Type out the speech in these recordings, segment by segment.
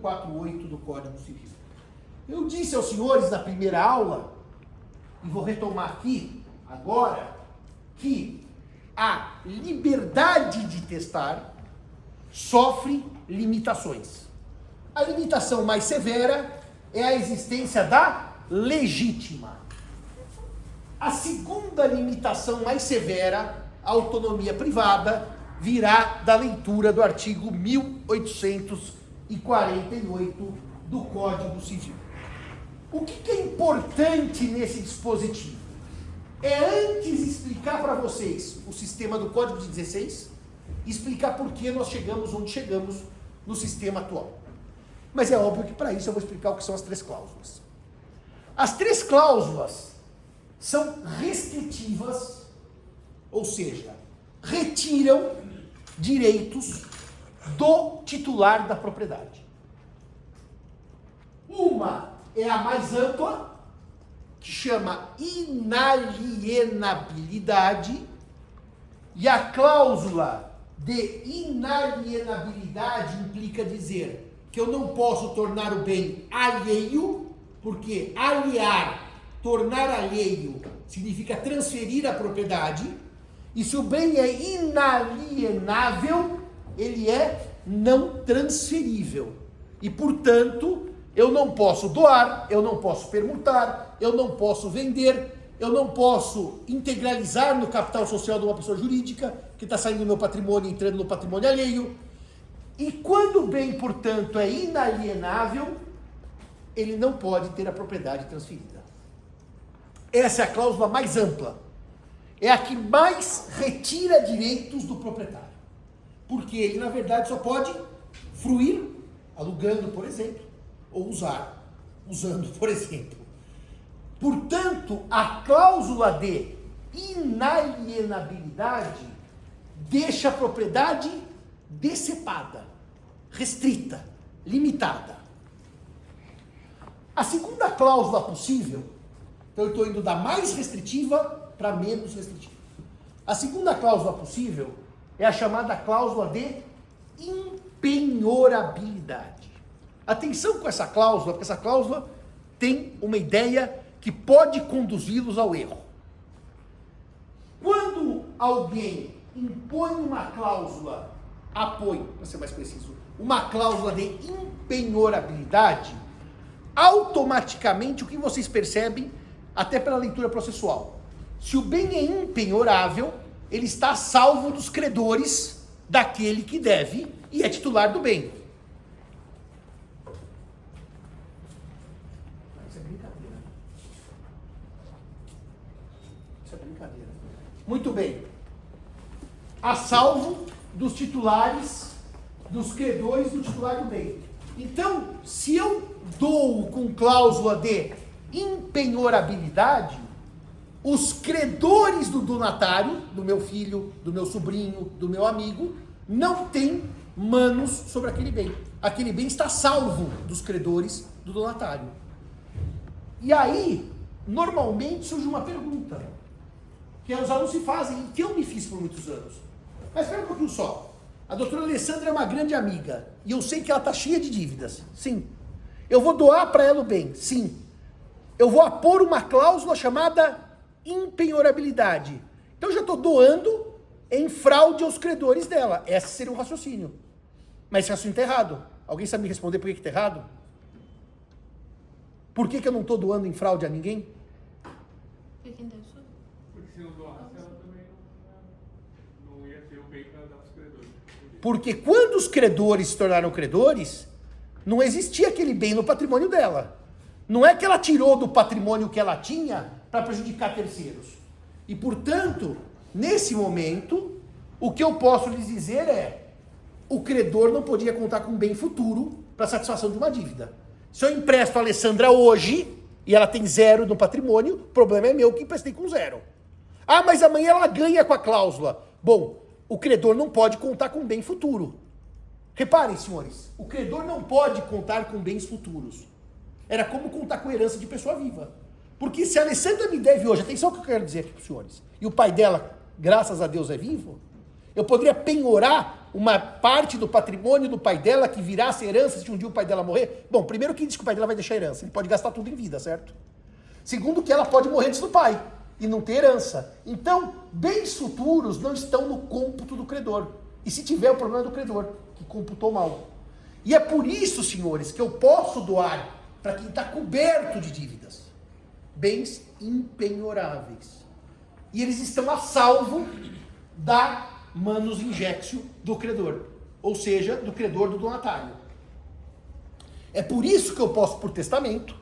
48 do Código Civil. Eu disse aos senhores na primeira aula, e vou retomar aqui agora, que a liberdade de testar sofre limitações. A limitação mais severa é a existência da legítima. A segunda limitação mais severa, a autonomia privada, virá da leitura do artigo 1848 do Código Civil. O que é importante nesse dispositivo? É antes explicar para vocês o sistema do Código de 16, explicar por que nós chegamos onde chegamos no sistema atual. Mas é óbvio que para isso eu vou explicar o que são as três cláusulas. As três cláusulas são restritivas, ou seja, retiram direitos do titular da propriedade. Uma é a mais ampla, que chama inalienabilidade, e a cláusula de inalienabilidade implica dizer que eu não posso tornar o bem alheio, porque aliar, tornar alheio, significa transferir a propriedade, e se o bem é inalienável, ele é não transferível. E, portanto, eu não posso doar, eu não posso permutar, eu não posso vender, eu não posso integralizar no capital social de uma pessoa jurídica, que está saindo do meu patrimônio e entrando no patrimônio alheio. E quando o bem, portanto, é inalienável, ele não pode ter a propriedade transferida. Essa é a cláusula mais ampla. É a que mais retira direitos do proprietário. Porque ele, na verdade, só pode fruir, alugando, por exemplo, ou usar, usando, por exemplo. Portanto, a cláusula de inalienabilidade deixa a propriedade decepada, restrita, limitada. A segunda cláusula possível, então eu estou indo da mais restritiva para menos restritiva. A segunda cláusula possível é a chamada cláusula de impenhorabilidade. Atenção com essa cláusula, porque essa cláusula tem uma ideia que pode conduzi-los ao erro. Quando alguém impõe uma cláusula, para ser mais preciso, uma cláusula de impenhorabilidade, automaticamente o que vocês percebem, até pela leitura processual, se o bem é impenhorável, ele está a salvo dos credores daquele que deve e é titular do bem. Isso é brincadeira. Isso é brincadeira. Muito bem. A salvo dos titulares, dos credores do titular do bem. Então, se eu dou com cláusula de impenhorabilidade, os credores do donatário, do meu filho, do meu sobrinho, do meu amigo, não têm manos sobre aquele bem. Aquele bem está salvo dos credores do donatário. E aí, normalmente surge uma pergunta, que os alunos se fazem, e que eu me fiz por muitos anos. Mas espera um pouquinho só. A doutora Alessandra é uma grande amiga, e eu sei que ela está cheia de dívidas. Sim. Eu vou doar para ela o bem. Sim. Eu vou apor uma cláusula chamada impenhorabilidade. Então eu já estou doando em fraude aos credores dela. Esse seria um raciocínio. Mas esse raciocínio está errado. Alguém sabe me responder por que está errado? Por que eu não estou doando em fraude a ninguém? Porque se não doasse, ela também não ia ter o bem para dar para os credores. Porque quando os credores se tornaram credores, não existia aquele bem no patrimônio dela. Não é que ela tirou do patrimônio que ela tinha para prejudicar terceiros. E, portanto, nesse momento, o que eu posso lhes dizer é: o credor não podia contar com um bem futuro para satisfação de uma dívida. Se eu empresto a Alessandra hoje e ela tem 0 no patrimônio, o problema é meu que emprestei com 0. Ah, mas amanhã ela ganha com a cláusula. Bom, o credor não pode contar com bem futuro. Reparem, senhores, o credor não pode contar com bens futuros. Era como contar com herança de pessoa viva. Porque se a Alessandra me deve hoje, atenção o que eu quero dizer aqui para os senhores, e o pai dela, graças a Deus, é vivo, eu poderia penhorar uma parte do patrimônio do pai dela que virasse herança se um dia o pai dela morrer? Bom, primeiro que diz que o pai dela vai deixar herança, ele pode gastar tudo em vida, certo? Segundo que ela pode morrer antes do pai e não ter herança. Então, bens futuros não estão no cômputo do credor. E se tiver, o problema é do credor, que computou mal. E é por isso, senhores, que eu posso doar para quem está coberto de dívidas. Bens impenhoráveis. E eles estão a salvo da manus injectio do credor. Ou seja, do credor do donatário. É por isso que eu posso, por testamento,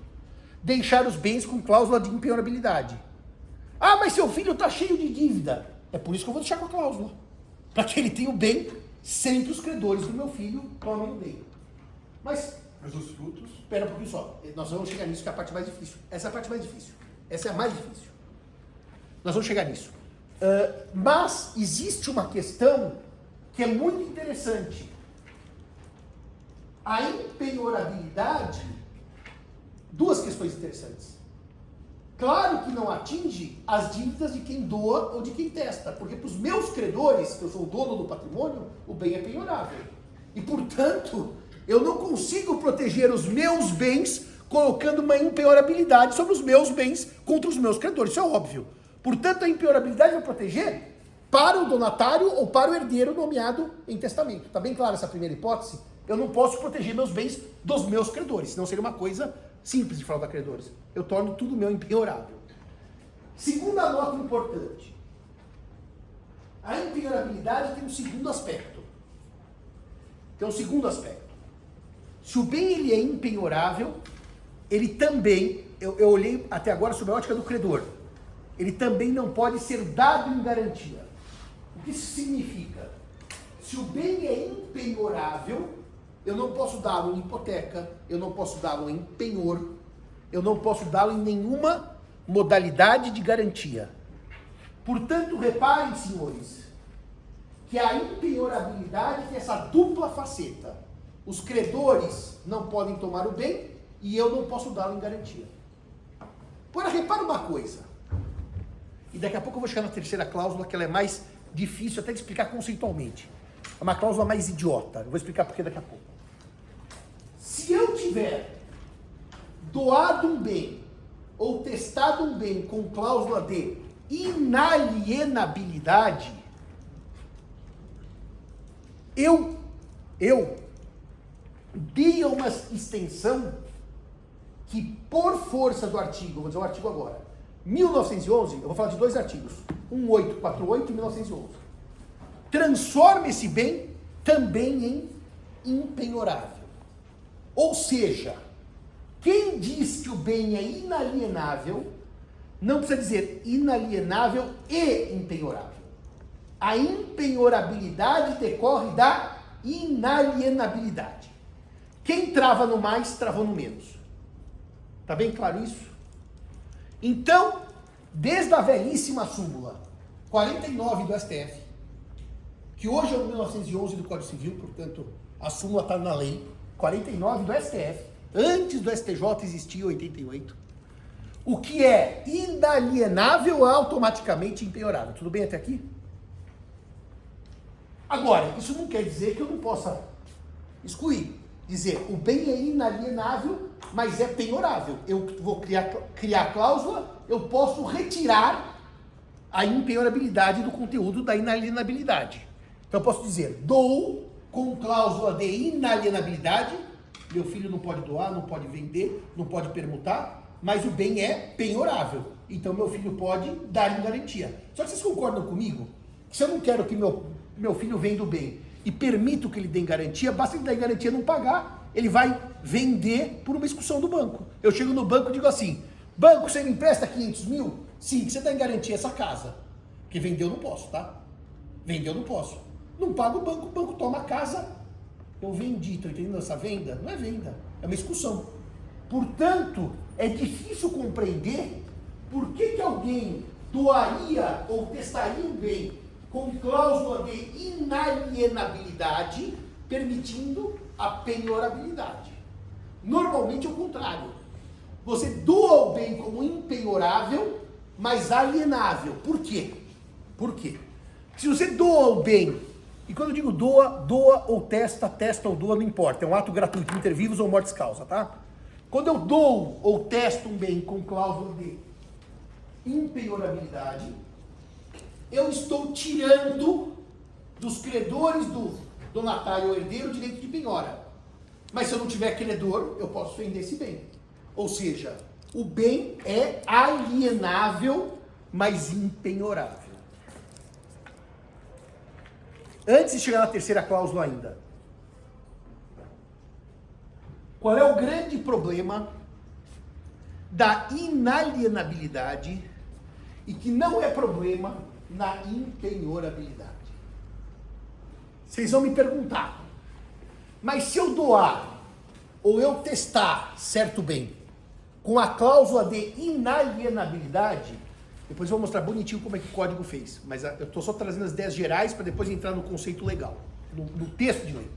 deixar os bens com cláusula de impenhorabilidade. Ah, mas seu filho está cheio de dívida. É por isso que eu vou deixar com a cláusula. Para que ele tenha o bem sem que os credores do meu filho tomem o bem. Mas os frutos... Espera um pouquinho só. Nós vamos chegar nisso, que é a parte mais difícil. Essa é a parte mais difícil. Essa é a mais difícil. Nós vamos chegar nisso. Mas existe uma questão que é muito interessante. A impenhorabilidade... Duas questões interessantes. Claro que não atinge as dívidas de quem doa ou de quem testa, porque para os meus credores, que eu sou o dono do patrimônio, o bem é penhorável. E, portanto, eu não consigo proteger os meus bens colocando uma impenhorabilidade sobre os meus bens contra os meus credores, isso é óbvio. Portanto, a impenhorabilidade vai proteger para o donatário ou para o herdeiro nomeado em testamento. Está bem clara essa primeira hipótese? Eu não posso proteger meus bens dos meus credores, senão seria uma coisa simples de falar da credores. Eu torno tudo meu impenhorável. Segunda nota importante. A impenhorabilidade tem um segundo aspecto. Se o bem ele é impenhorável, ele também, eu olhei até agora sobre a ótica do credor, ele também não pode ser dado em garantia. O que isso significa? Se o bem é impenhorável, eu não posso dá-lo em hipoteca, eu não posso dá-lo em penhor, eu não posso dá-lo em nenhuma modalidade de garantia. Portanto, reparem, senhores, que a impenhorabilidade tem essa dupla faceta. Os credores não podem tomar o bem e eu não posso dá-lo em garantia. Agora, repara uma coisa. E daqui a pouco eu vou chegar na terceira cláusula, que ela é mais difícil até de explicar conceitualmente. É uma cláusula mais idiota. Eu vou explicar por que daqui a pouco. Se eu tiver doado um bem ou testado um bem com cláusula de inalienabilidade, eu dei uma extensão que, por força do artigo, vou dizer o artigo agora, 1911, eu vou falar de dois artigos, 1848 e 1911, transforma esse bem também em impenhorável. Ou seja, quem diz que o bem é inalienável, não precisa dizer inalienável e impenhorável. A impenhorabilidade decorre da inalienabilidade. Quem trava no mais, travou no menos. Tá bem claro isso? Então, desde a velhíssima súmula 49 do STF, que hoje é o 1911 do Código Civil, portanto, a súmula está na lei, 49 do STF, antes do STJ existia 88, o que é inalienável é automaticamente impenhorável. Tudo bem até aqui? Agora, isso não quer dizer que eu não possa excluir. Dizer, o bem é inalienável, mas é penhorável. Eu vou criar cláusula, eu posso retirar a impenhorabilidade do conteúdo da inalienabilidade. Então eu posso dizer, dou com cláusula de inalienabilidade, meu filho não pode doar, não pode vender, não pode permutar, mas o bem é penhorável. Então meu filho pode dar em garantia. Só que vocês concordam comigo? Que se eu não quero que meu filho venda o bem e permito que ele dê em garantia, basta ele dar em garantia e não pagar, ele vai vender por uma execução do banco. Eu chego no banco e digo assim, banco, você me empresta 500 mil? Sim, que você dá em garantia essa casa. Porque vender eu não posso, tá? Vender eu não posso. Não paga o banco toma a casa. Eu vendi, estou entendendo essa venda? Não é venda, é uma execução. Portanto, é difícil compreender por que alguém doaria ou testaria um bem com cláusula de inalienabilidade, permitindo a penhorabilidade. Normalmente é o contrário. Você doa o bem como impenhorável, mas alienável. Por quê? Por quê? Se você doa o bem E quando eu digo doa, doa ou testa, testa ou doa, não importa. É um ato gratuito, inter vivos ou mortis causa, tá? Quando eu dou ou testo um bem com cláusula de impenhorabilidade, eu estou tirando dos credores do donatário ou herdeiro o direito de penhora. Mas se eu não tiver credor, eu posso vender esse bem. Ou seja, o bem é alienável, mas impenhorável. Antes de chegar na terceira cláusula ainda, qual é o grande problema da inalienabilidade e que não é problema na impenhorabilidade? Vocês vão me perguntar, mas se eu doar ou eu testar certo bem com a cláusula de inalienabilidade, depois eu vou mostrar bonitinho como é que o código fez, mas eu estou só trazendo as ideias gerais para depois entrar no conceito legal, no texto de lei.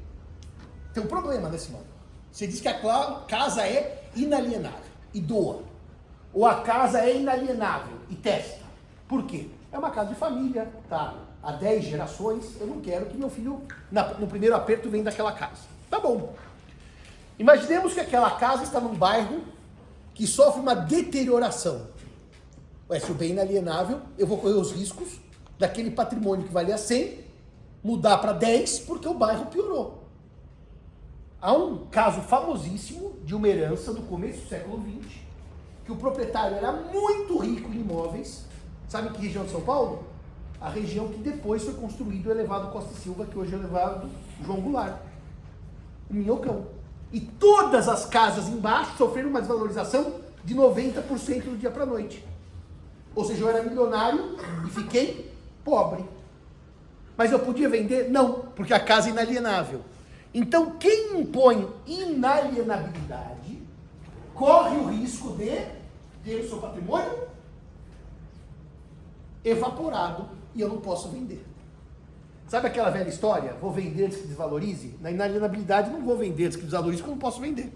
Tem um problema nesse modo. Você diz que a casa é inalienável e doa, ou a casa é inalienável e testa. Por quê? É uma casa de família, tá? Há 10 gerações, eu não quero que meu filho, no primeiro aperto, venha daquela casa. Tá bom. Imaginemos que aquela casa está num bairro que sofre uma deterioração. Se o bem é inalienável, eu vou correr os riscos daquele patrimônio que valia 100, mudar para 10, porque o bairro piorou. Há um caso famosíssimo de uma herança do começo do século XX, que o proprietário era muito rico em imóveis. Sabe em que região de São Paulo? A região que depois foi construído o elevado Costa e Silva, que hoje é o elevado João Goulart, o Minhocão. E todas as casas embaixo sofreram uma desvalorização de 90% do dia para a noite. Ou seja, eu era milionário e fiquei pobre. Mas eu podia vender? Não, porque a casa é inalienável. Então, quem impõe inalienabilidade corre o risco de ter o seu patrimônio evaporado e eu não posso vender. Sabe aquela velha história? Vou vender antes que desvalorize? Na inalienabilidade, não vou vender antes que desvalorize, porque eu não posso vender.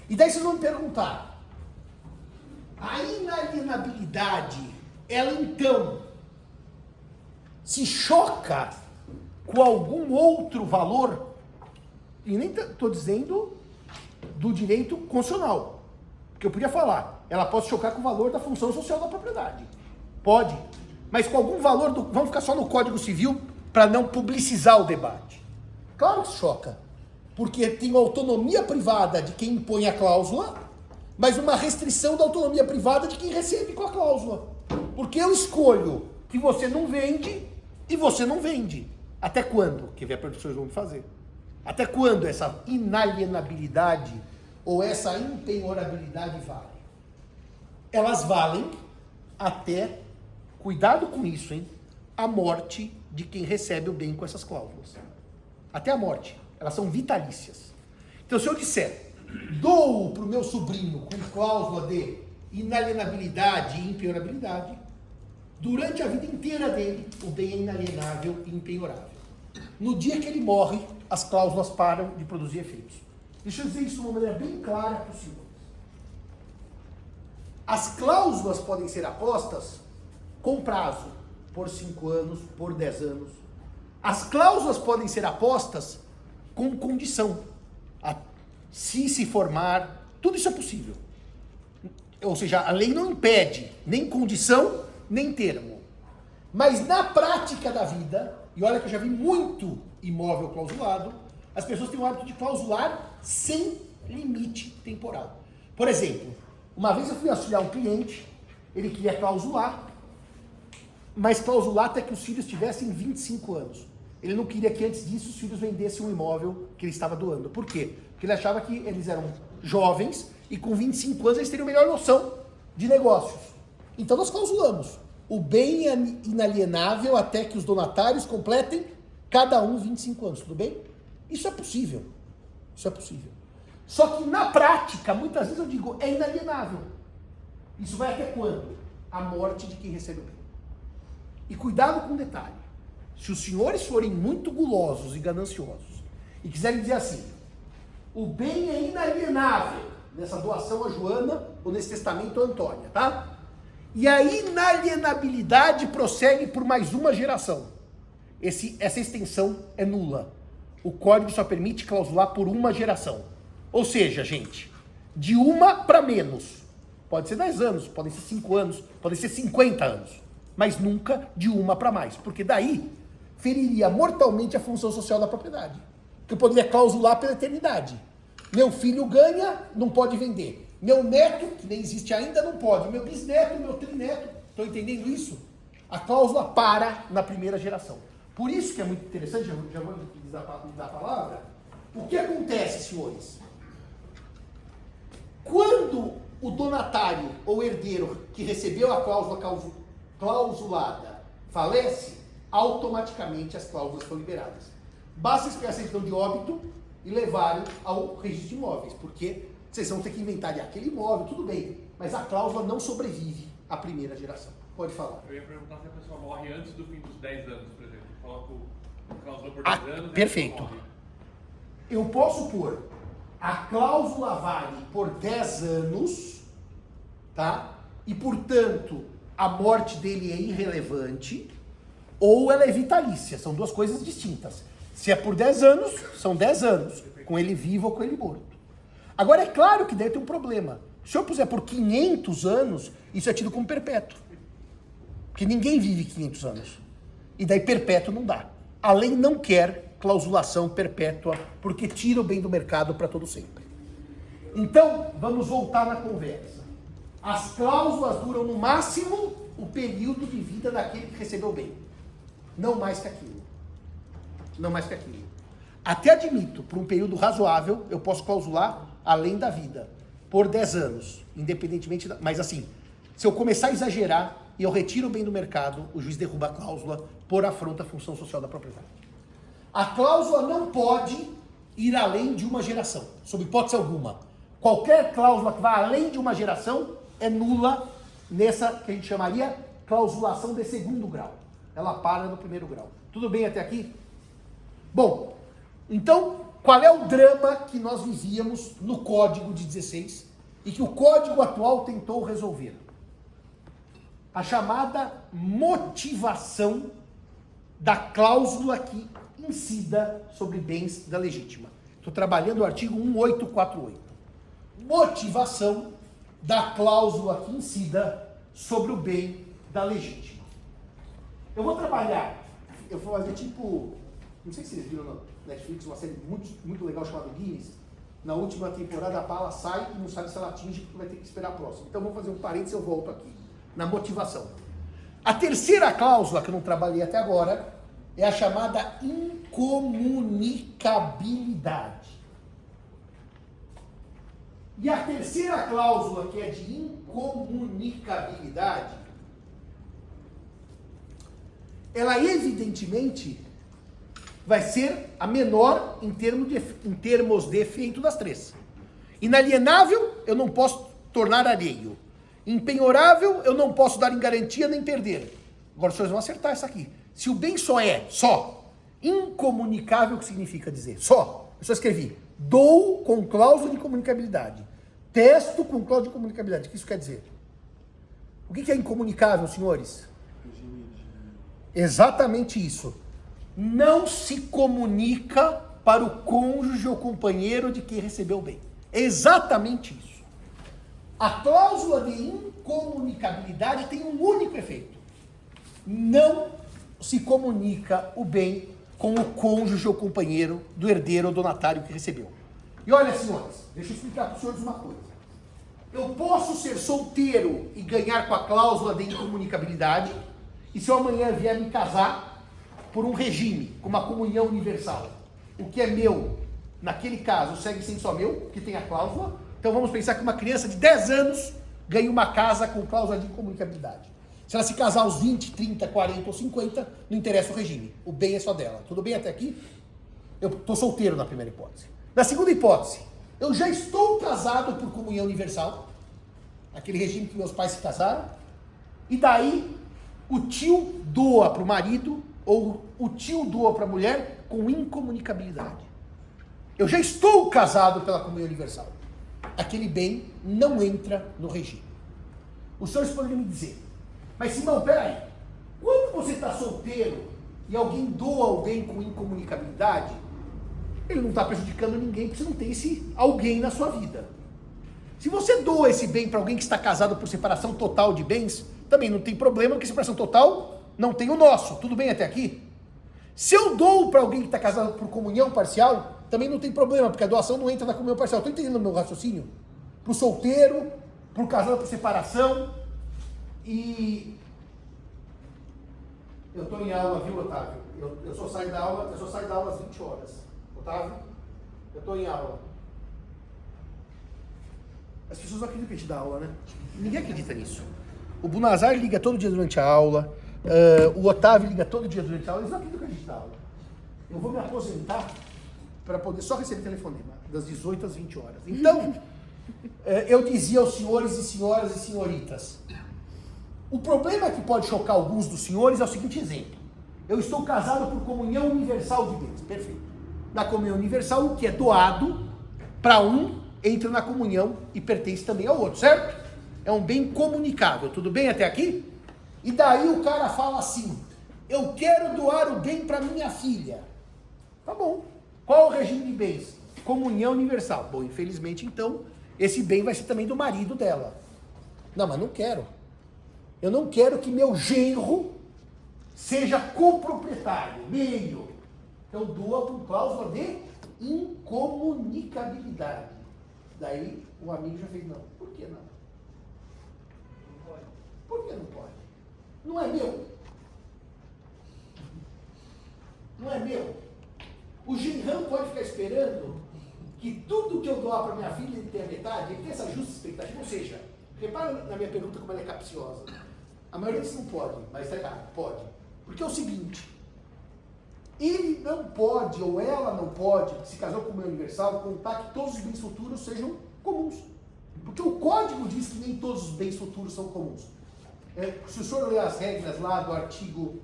E daí vocês vão me perguntar, a inalienabilidade, ela então se choca com algum outro valor? E nem estou dizendo do direito constitucional, porque eu podia falar, ela pode chocar com o valor da função social da propriedade. Pode, mas com algum valor, vamos ficar só no Código Civil para não publicizar o debate. Claro que choca, porque tem a autonomia privada de quem impõe a cláusula, mas uma restrição da autonomia privada de quem recebe com a cláusula. Porque eu escolho que você não vende e você não vende. Até quando? Que vem a professora vão fazer. Até quando essa inalienabilidade ou essa impenhorabilidade vale? Elas valem até, cuidado com isso, hein? A morte de quem recebe o bem com essas cláusulas. Até a morte. Elas são vitalícias. Então, se eu disser, dou para o meu sobrinho com cláusula de inalienabilidade e impenhorabilidade, durante a vida inteira dele, o bem é inalienável e impenhorável. No dia que ele morre, as cláusulas param de produzir efeitos. Deixa eu dizer isso de uma maneira bem clara para os senhores. As cláusulas podem ser apostas com prazo, por 5 anos, por 10 anos. As cláusulas podem ser apostas com condição. Se formar, tudo isso é possível. Ou seja, a lei não impede nem condição, nem termo. Mas na prática da vida, e olha que eu já vi muito imóvel clausulado, as pessoas têm o hábito de clausular sem limite temporal. Por exemplo, uma vez eu fui auxiliar um cliente, ele queria clausular, mas clausular até que os filhos tivessem 25 anos. Ele não queria que antes disso os filhos vendessem um imóvel que ele estava doando. Por quê? Porque ele achava que eles eram jovens e com 25 anos eles teriam melhor noção de negócios. Então nós clausulamos. O bem é inalienável até que os donatários completem cada um 25 anos. Tudo bem? Isso é possível. Isso é possível. Só que na prática, muitas vezes eu digo, é inalienável. Isso vai até quando? A morte de quem recebe o bem. E cuidado com um detalhe. Se os senhores forem muito gulosos e gananciosos e quiserem dizer assim, o bem é inalienável nessa doação a Joana ou nesse testamento a Antônia, tá? E a inalienabilidade prossegue por mais uma geração. essa extensão é nula. O código só permite clausular por uma geração. Ou seja, gente, de uma para menos. Pode ser 10 anos, podem ser 5 anos, podem ser 50 anos. Mas nunca de uma para mais. Porque daí feriria mortalmente a função social da propriedade. Que eu poderia clausular pela eternidade. Meu filho ganha, não pode vender. Meu neto, que nem existe ainda, não pode. Meu bisneto, meu trineto. Estão entendendo isso? A cláusula para na primeira geração. Por isso que é muito interessante, já vou lhe dar a palavra. O que acontece, senhores? Quando o donatário ou herdeiro que recebeu a cláusula clausulada falece, automaticamente as cláusulas são liberadas. Basta esperar a certidão de óbito e levarem ao registro de imóveis, porque vocês vão ter que inventariar aquele imóvel, tudo bem, mas a cláusula não sobrevive à primeira geração. Pode falar. Eu ia perguntar se a pessoa morre antes do fim dos 10 anos, por exemplo. Coloca a cláusula por 10 anos. Perfeito. Eu posso pôr a cláusula vale por 10 anos, tá? E, portanto, a morte dele é irrelevante, ou ela é vitalícia. São duas coisas distintas. Se é por 10 anos, são 10 anos, com ele vivo ou com ele morto. Agora, é claro que daí tem um problema. Se eu puser por 500 anos, isso é tido como perpétuo. Porque ninguém vive 500 anos. E daí perpétuo não dá. A lei não quer clausulação perpétua, porque tira o bem do mercado para todo sempre. Então, vamos voltar na conversa. As cláusulas duram no máximo o período de vida daquele que recebeu o bem. Não mais que aquilo. Não mais que aquilo. Até admito, por um período razoável, eu posso clausular além da vida. Por 10 anos. Independentemente da... Mas assim, se eu começar a exagerar e eu retiro o bem do mercado, o juiz derruba a cláusula por afronta à função social da propriedade. A cláusula não pode ir além de uma geração, sob hipótese alguma. Qualquer cláusula que vá além de uma geração é nula nessa que a gente chamaria clausulação de segundo grau. Ela para no primeiro grau. Tudo bem até aqui? Bom, então, qual é o drama que nós vivíamos no Código de 16 e que o Código atual tentou resolver? A chamada motivação da cláusula que incida sobre bens da legítima. Estou trabalhando o artigo 1848. Motivação da cláusula que incida sobre o bem da legítima. Eu vou trabalhar, eu vou fazer tipo, não sei se vocês viram na Netflix, uma série muito legal chamada Guinness. Na última temporada a Paula sai e não sabe se ela atinge, porque vai ter que esperar a próxima. Então vamos fazer um parênteses e eu volto aqui. Na motivação. A terceira cláusula, que eu não trabalhei até agora, é a chamada incomunicabilidade. E a terceira cláusula, que é de incomunicabilidade, ela evidentemente vai ser a menor em termos de efeito das três. Inalienável, eu não posso tornar alheio. Impenhorável, eu não posso dar em garantia nem perder. Agora os senhores vão acertar isso aqui. Se o bem só, incomunicável, o que significa dizer? Só. Eu só escrevi, dou com cláusula de comunicabilidade. Testo com cláusula de comunicabilidade. O que isso quer dizer? O que é incomunicável, senhores? Exatamente isso. Não se comunica para o cônjuge ou companheiro de quem recebeu o bem. É exatamente isso. A cláusula de incomunicabilidade tem um único efeito. Não se comunica o bem com o cônjuge ou companheiro do herdeiro ou donatário que recebeu. E olha, senhores, deixa eu explicar para os senhores uma coisa. Eu posso ser solteiro e ganhar com a cláusula de incomunicabilidade, e se eu amanhã vier me casar por um regime, com uma comunhão universal, o que é meu, naquele caso, segue sendo só meu, que tem a cláusula. Então vamos pensar que uma criança de 10 anos ganha uma casa com cláusula de incomunicabilidade. Se ela se casar aos 20, 30, 40 ou 50, não interessa o regime. O bem é só dela. Tudo bem até aqui? Eu estou solteiro na primeira hipótese. Na segunda hipótese, eu já estou casado por comunhão universal, aquele regime que meus pais se casaram, e daí o tio doa para o marido ou o tio doa para a mulher com incomunicabilidade. Eu já estou casado pela comunhão universal. Aquele bem não entra no regime. Os senhores poderiam me dizer, mas Simão, peraí, quando você está solteiro e alguém doa o bem com incomunicabilidade, ele não está prejudicando ninguém, porque você não tem esse alguém na sua vida. Se você doa esse bem para alguém que está casado por separação total de bens, também não tem problema, porque separação total não tem o nosso. Tudo bem até aqui? Se eu dou para alguém que está casado por comunhão parcial, também não tem problema, porque a doação não entra na comunhão parcial. Estou entendendo o meu raciocínio? Para o solteiro, para o casado por separação. E eu estou em aula, viu, Otávio? Eu só saio da aula às 20 horas. Otávio, eu estou em aula. As pessoas não acreditam que a gente dá aula, né? Ninguém acredita nisso. O Bunazar liga todo dia durante a aula, o Otávio liga todo dia durante a aula, eles não acreditam que a gente dá aula. Eu vou me aposentar para poder só receber telefonema, das 18 às 20 horas. Então, eu dizia aos senhores e senhoras e senhoritas, o problema que pode chocar alguns dos senhores é o seguinte exemplo. Eu estou casado por comunhão universal de bens. Perfeito. Na comunhão universal, o que é doado para um, entra na comunhão e pertence também ao outro, certo? É um bem comunicável. Tudo bem até aqui? E daí o cara fala assim, eu quero doar o bem para minha filha. Tá bom. Qual o regime de bens? Comunhão universal. Bom, infelizmente, então, esse bem vai ser também do marido dela. Não, mas não quero. Eu não quero que meu genro seja coproprietário, meio. Então doa por cláusula de incomunicabilidade. Daí o amigo já fez, não, por que não? Não pode. Por que não pode? Não é meu. Não é meu. O genrão pode ficar esperando que tudo que eu doar para minha filha ele tenha metade, ele tem essa justa expectativa. Ou seja, repara na minha pergunta como ela é capciosa. A maioria disso não pode, mas está errado, pode. Porque é o seguinte, ele não pode, ou ela não pode, se casou com o meu universal, contar que todos os bens futuros sejam comuns. Porque o código diz que nem todos os bens futuros são comuns. Se o senhor ler as regras lá do artigo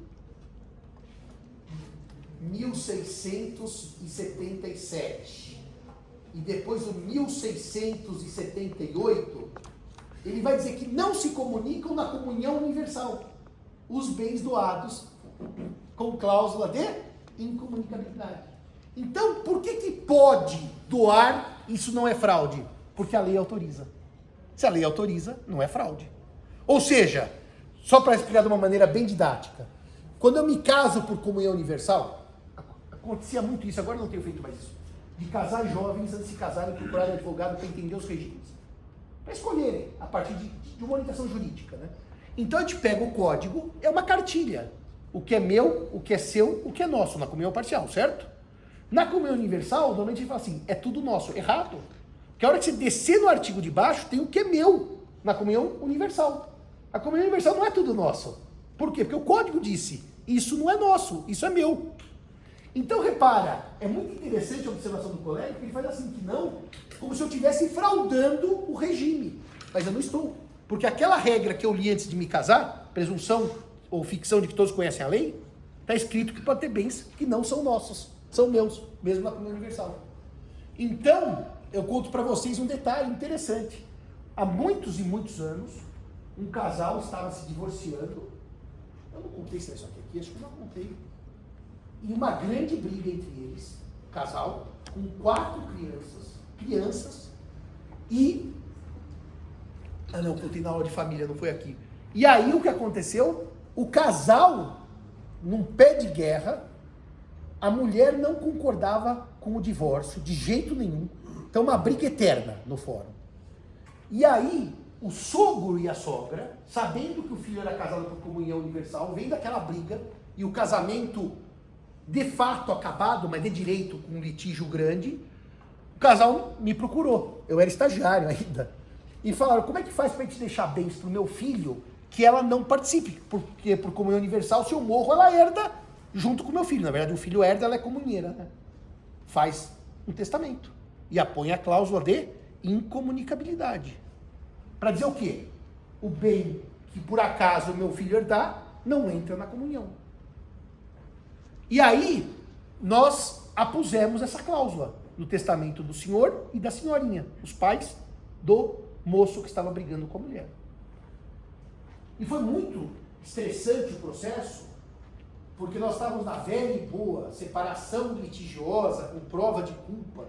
1677 e depois o 1678, ele vai dizer que não se comunicam na comunhão universal os bens doados com cláusula de incomunicabilidade. Então, por que pode doar, isso não é fraude? Porque a lei autoriza. Se a lei autoriza, não é fraude. Ou seja, só para explicar de uma maneira bem didática, quando eu me caso por comunhão universal, acontecia muito isso, agora não tenho feito mais isso, de casar jovens antes de se casarem, procurar advogado para entender os regimes. Para escolherem, a partir de uma orientação jurídica, né? Então a gente pega o código, é uma cartilha. O que é meu, o que é seu, o que é nosso, na comunhão parcial, certo? Na comunhão universal, normalmente a gente fala assim, é tudo nosso. Errado. Porque a hora que você descer no artigo de baixo, tem o que é meu, na comunhão universal. A comunhão universal não é tudo nosso. Por quê? Porque o código disse, isso não é nosso, isso é meu. Então, repara, é muito interessante a observação do colega, porque ele faz assim, que não, como se eu estivesse fraudando o regime. Mas eu não estou. Porque aquela regra que eu li antes de me casar, presunção ou ficção de que todos conhecem a lei, está escrito que pode ter bens que não são nossos, são meus, mesmo na comunhão universal. Então, eu conto para vocês um detalhe interessante. Há muitos e muitos anos, um casal estava se divorciando. Eu não contei isso aqui, acho que eu não contei. E uma grande briga entre eles, casal, com 4 crianças, e... Ah não, contei na aula de família, não foi aqui. E aí o que aconteceu? O casal, num pé de guerra, a mulher não concordava com o divórcio, de jeito nenhum. Então uma briga eterna no fórum. E aí, o sogro e a sogra, sabendo que o filho era casado por comunhão universal, vendo aquela briga, e o casamento... de fato acabado, mas de direito, com um litígio grande, o casal me procurou, eu era estagiário ainda, e falaram, como é que faz para a gente deixar bens para o meu filho, que ela não participe, porque por comunhão universal, se eu morro, ela herda junto com o meu filho, na verdade o filho herda, ela é comunheira, né? Faz um testamento, e apõe a cláusula de incomunicabilidade, para dizer o quê? O bem que por acaso o meu filho herdar, não entra na comunhão. E aí, nós apusemos essa cláusula no testamento do senhor e da senhorinha, os pais do moço que estava brigando com a mulher. E foi muito estressante o processo, porque nós estávamos na velha e boa separação litigiosa, com prova de culpa,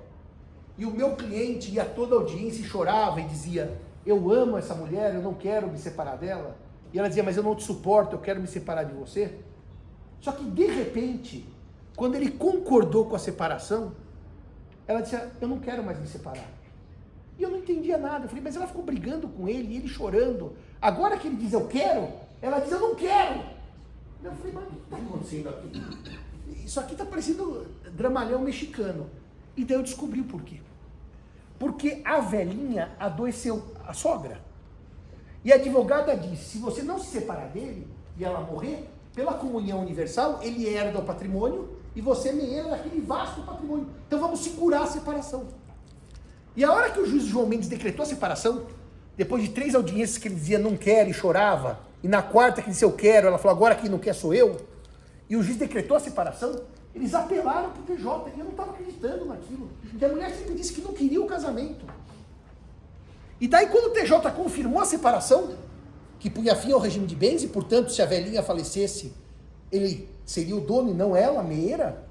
e o meu cliente ia a toda a audiência e chorava e dizia, eu amo essa mulher, eu não quero me separar dela, e ela dizia, mas eu não te suporto, eu quero me separar de você. Só que de repente, quando ele concordou com a separação, ela dizia, eu não quero mais me separar. E eu não entendia nada, eu falei, mas ela ficou brigando com ele, e ele chorando, agora que ele diz eu quero, ela diz eu não quero. Eu falei, mas o que está acontecendo aqui? Isso aqui está parecendo dramalhão mexicano. E daí eu descobri o porquê. Porque a velhinha adoeceu, a sogra. E a advogada disse, se você não se separar dele, e ela morrer, pela comunhão universal, ele herda o patrimônio, e você me herda aquele vasto patrimônio. Então vamos segurar a separação. E a hora que o juiz João Mendes decretou a separação, depois de 3 audiências que ele dizia não quero e chorava, e na quarta que ele disse eu quero, ela falou agora quem não quer sou eu, e o juiz decretou a separação, eles apelaram para o TJ, e eu não estava acreditando naquilo, porque a mulher sempre disse que não queria o casamento. E daí quando o TJ confirmou a separação, que punha fim ao regime de bens, e portanto se a velhinha falecesse, ele seria o dono e não ela, a meeira,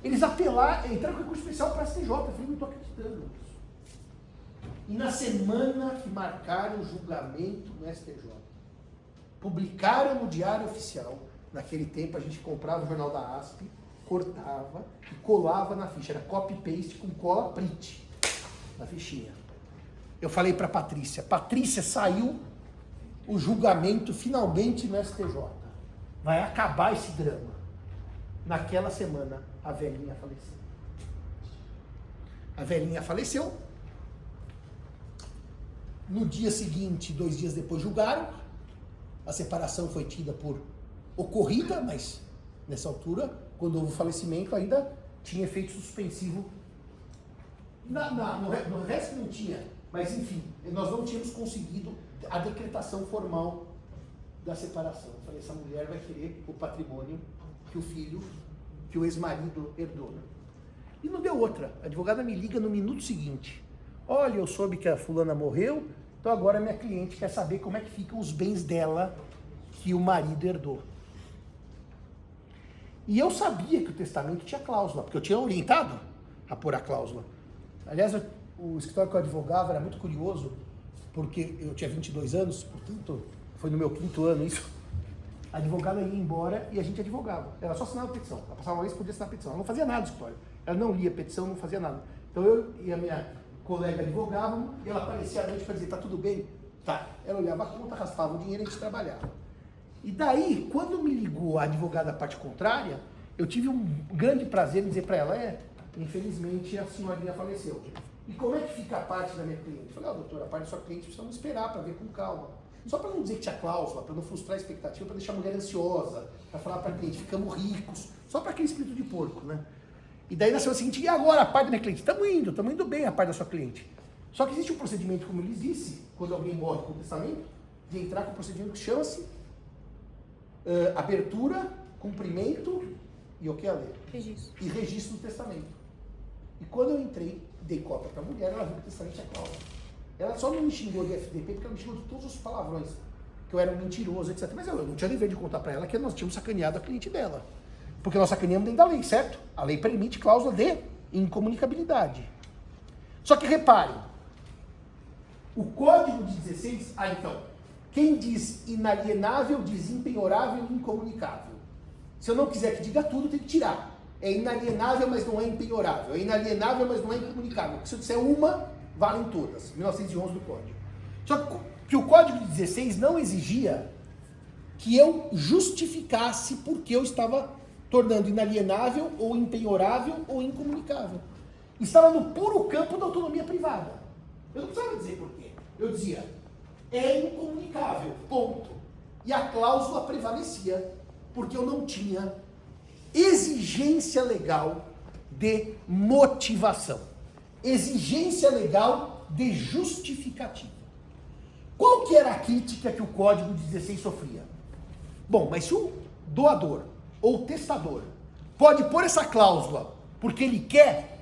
eles apelaram, entraram com recurso especial para a STJ, eu falei, não estou acreditando nisso. E na semana que marcaram o julgamento no STJ, publicaram no Diário Oficial, naquele tempo a gente comprava o jornal da ASP, cortava e colava na ficha, era copy-paste com cola print na fichinha. Eu falei para Patrícia, saiu o julgamento finalmente no STJ, vai acabar esse drama. Naquela semana a velhinha faleceu. A velhinha faleceu. No dia seguinte, 2 dias depois, julgaram. A separação foi tida por ocorrida, mas nessa altura, quando houve o falecimento, ainda tinha efeito suspensivo. No resto não tinha, mas enfim, nós não tínhamos conseguido a decretação formal da separação. Eu falei, essa mulher vai querer o patrimônio que o filho, que o ex-marido herdou. E não deu outra. A advogada me liga no minuto seguinte. Olha, eu soube que a fulana morreu, então agora minha cliente quer saber como é que ficam os bens dela que o marido herdou. E eu sabia que o testamento tinha cláusula, porque eu tinha orientado a pôr a cláusula. Aliás, o escritório que eu advogava era muito curioso, porque eu tinha 22 anos, portanto, foi no meu 5º ano isso. A advogada ia embora e a gente advogava. Ela só assinava a petição. Ela passava uma vez, podia assinar a petição. Ela não fazia nada no escritório. Ela não lia a petição, não fazia nada. Então eu e a minha colega advogávamos e ela aparecia à noite para dizer, tá tudo bem? Tá. Ela olhava a conta, raspava o dinheiro e a gente trabalhava. E daí, quando me ligou a advogada da parte contrária, eu tive um grande prazer em dizer para ela, infelizmente a senhorinha faleceu. E como é que fica a parte da minha cliente? Eu falei, doutora, a parte da sua cliente precisamos esperar para ver com calma. Só para não dizer que tinha cláusula, para não frustrar a expectativa, para deixar a mulher ansiosa, para falar para a cliente, ficamos ricos, só para aquele espírito de porco, né? E daí na semana seguinte, e agora a parte da minha cliente? Estamos indo bem a parte da sua cliente. Só que existe um procedimento, como eu lhes disse, quando alguém morre com testamento, de entrar com um procedimento que chama-se abertura, cumprimento e o que é a ler? Registro. E registro do testamento. E quando eu entrei, dei cópia para a mulher, ela viu que o testamento tinha cláusula. Ela só não me xingou de FDP, porque ela me xingou de todos os palavrões, que eu era um mentiroso, etc. Mas eu não tinha dever de contar para ela que nós tínhamos sacaneado a cliente dela. Porque nós sacaneamos dentro da lei, certo? A lei permite cláusula de incomunicabilidade. Só que reparem, o código de 16... então, quem diz inalienável, diz impenhorável e incomunicável. Se eu não quiser que diga tudo, tem que tirar. É inalienável, mas não é impenhorável. É inalienável, mas não é incomunicável. Porque se eu disser uma, valem todas. 1911 do Código. Só que o Código de 16 não exigia que eu justificasse porque eu estava tornando inalienável, ou impenhorável, ou incomunicável. Estava no puro campo da autonomia privada. Eu não precisava dizer por quê. Eu dizia, é incomunicável, ponto. E a cláusula prevalecia, porque eu não tinha exigência legal de motivação. Exigência legal de justificativa. Qual que era a crítica que o Código de 16 sofria? Bom, mas se o doador ou testador pode pôr essa cláusula porque ele quer,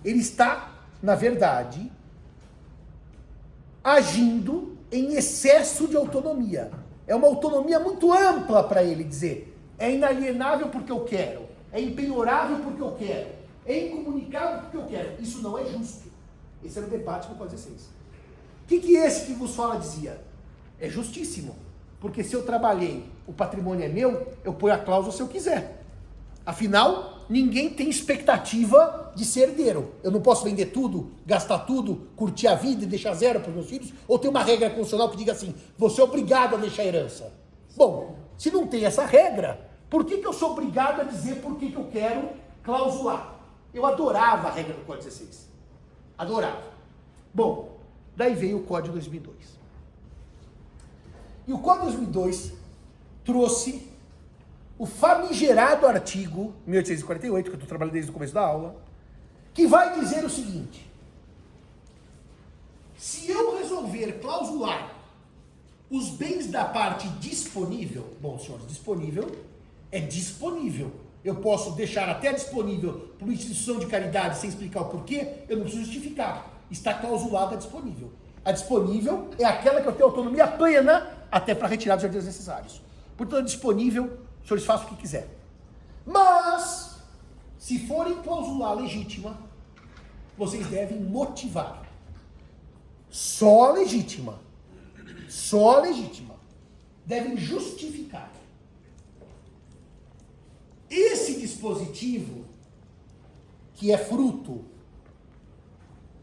ele está, na verdade, agindo em excesso de autonomia. É uma autonomia muito ampla para ele dizer, é inalienável porque eu quero, é impenhorável porque eu quero, é incomunicável porque eu quero. Isso não é justo. Esse era o debate no Código 16. O que esse que vos fala dizia? É justíssimo. Porque se eu trabalhei, o patrimônio é meu, eu ponho a cláusula se eu quiser. Afinal, ninguém tem expectativa de ser herdeiro. Eu não posso vender tudo, gastar tudo, curtir a vida e deixar zero para os meus filhos? Ou tem uma regra constitucional que diga assim, você é obrigado a deixar herança? Bom, se não tem essa regra, por que eu sou obrigado a dizer por que eu quero clausular? Eu adorava a regra do Código 16. Adorava. Bom, daí veio o Código 2002. E o Código 2002 trouxe o famigerado artigo 1848, que eu estou trabalhando desde o começo da aula, que vai dizer o seguinte: se eu resolver clausular os bens da parte disponível, bom, senhores, disponível é disponível. Eu posso deixar até disponível para uma instituição de caridade sem explicar o porquê, eu não preciso justificar. Está clausulada a disponível. A disponível é aquela que eu tenho autonomia plena até para retirar dos herdeiros necessários. Portanto, disponível, os senhores façam o que quiser. Mas, se forem clausular legítima, vocês devem motivar. Só a legítima. Só a legítima. Devem justificar. Esse dispositivo, que é fruto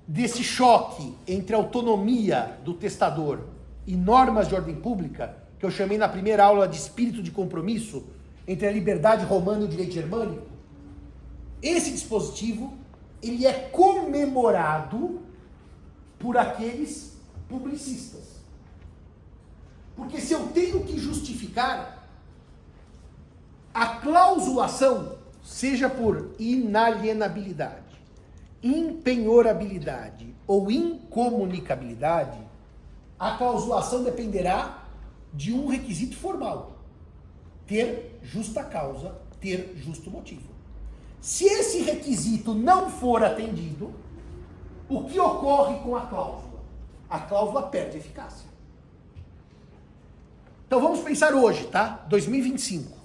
desse choque entre a autonomia do testador e normas de ordem pública, que eu chamei na primeira aula de espírito de compromisso entre a liberdade romana e o direito germânico, esse dispositivo, ele é comemorado por aqueles publicistas. Porque se eu tenho que justificar a clausulação, seja por inalienabilidade, impenhorabilidade ou incomunicabilidade, a clausulação dependerá de um requisito formal: ter justa causa, ter justo motivo. Se esse requisito não for atendido, o que ocorre com a cláusula? A cláusula perde eficácia. Então vamos pensar hoje, tá? 2025.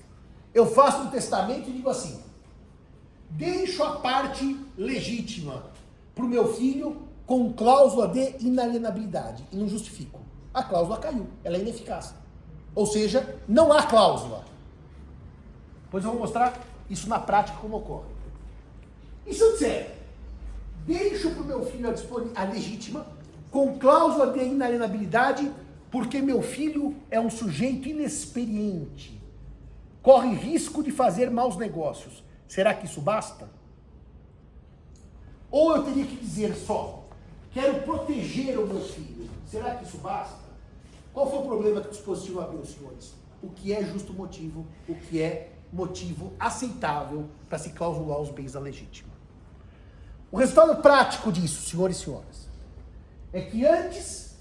Eu faço um testamento e digo assim: deixo a parte legítima para o meu filho com cláusula de inalienabilidade e não justifico. A cláusula caiu, ela é ineficaz. Ou seja, não há cláusula. Depois eu vou mostrar isso na prática como ocorre. E se eu disser, deixo para o meu filho a legítima com cláusula de inalienabilidade porque meu filho é um sujeito inexperiente, corre risco de fazer maus negócios. Será que isso basta? Ou eu teria que dizer só, quero proteger o meu filho. Será que isso basta? Qual foi o problema que o dispositivo abriu, senhores? O que é justo motivo, o que é motivo aceitável para se clausular os bens da legítima. O resultado prático disso, senhores e senhoras, é que antes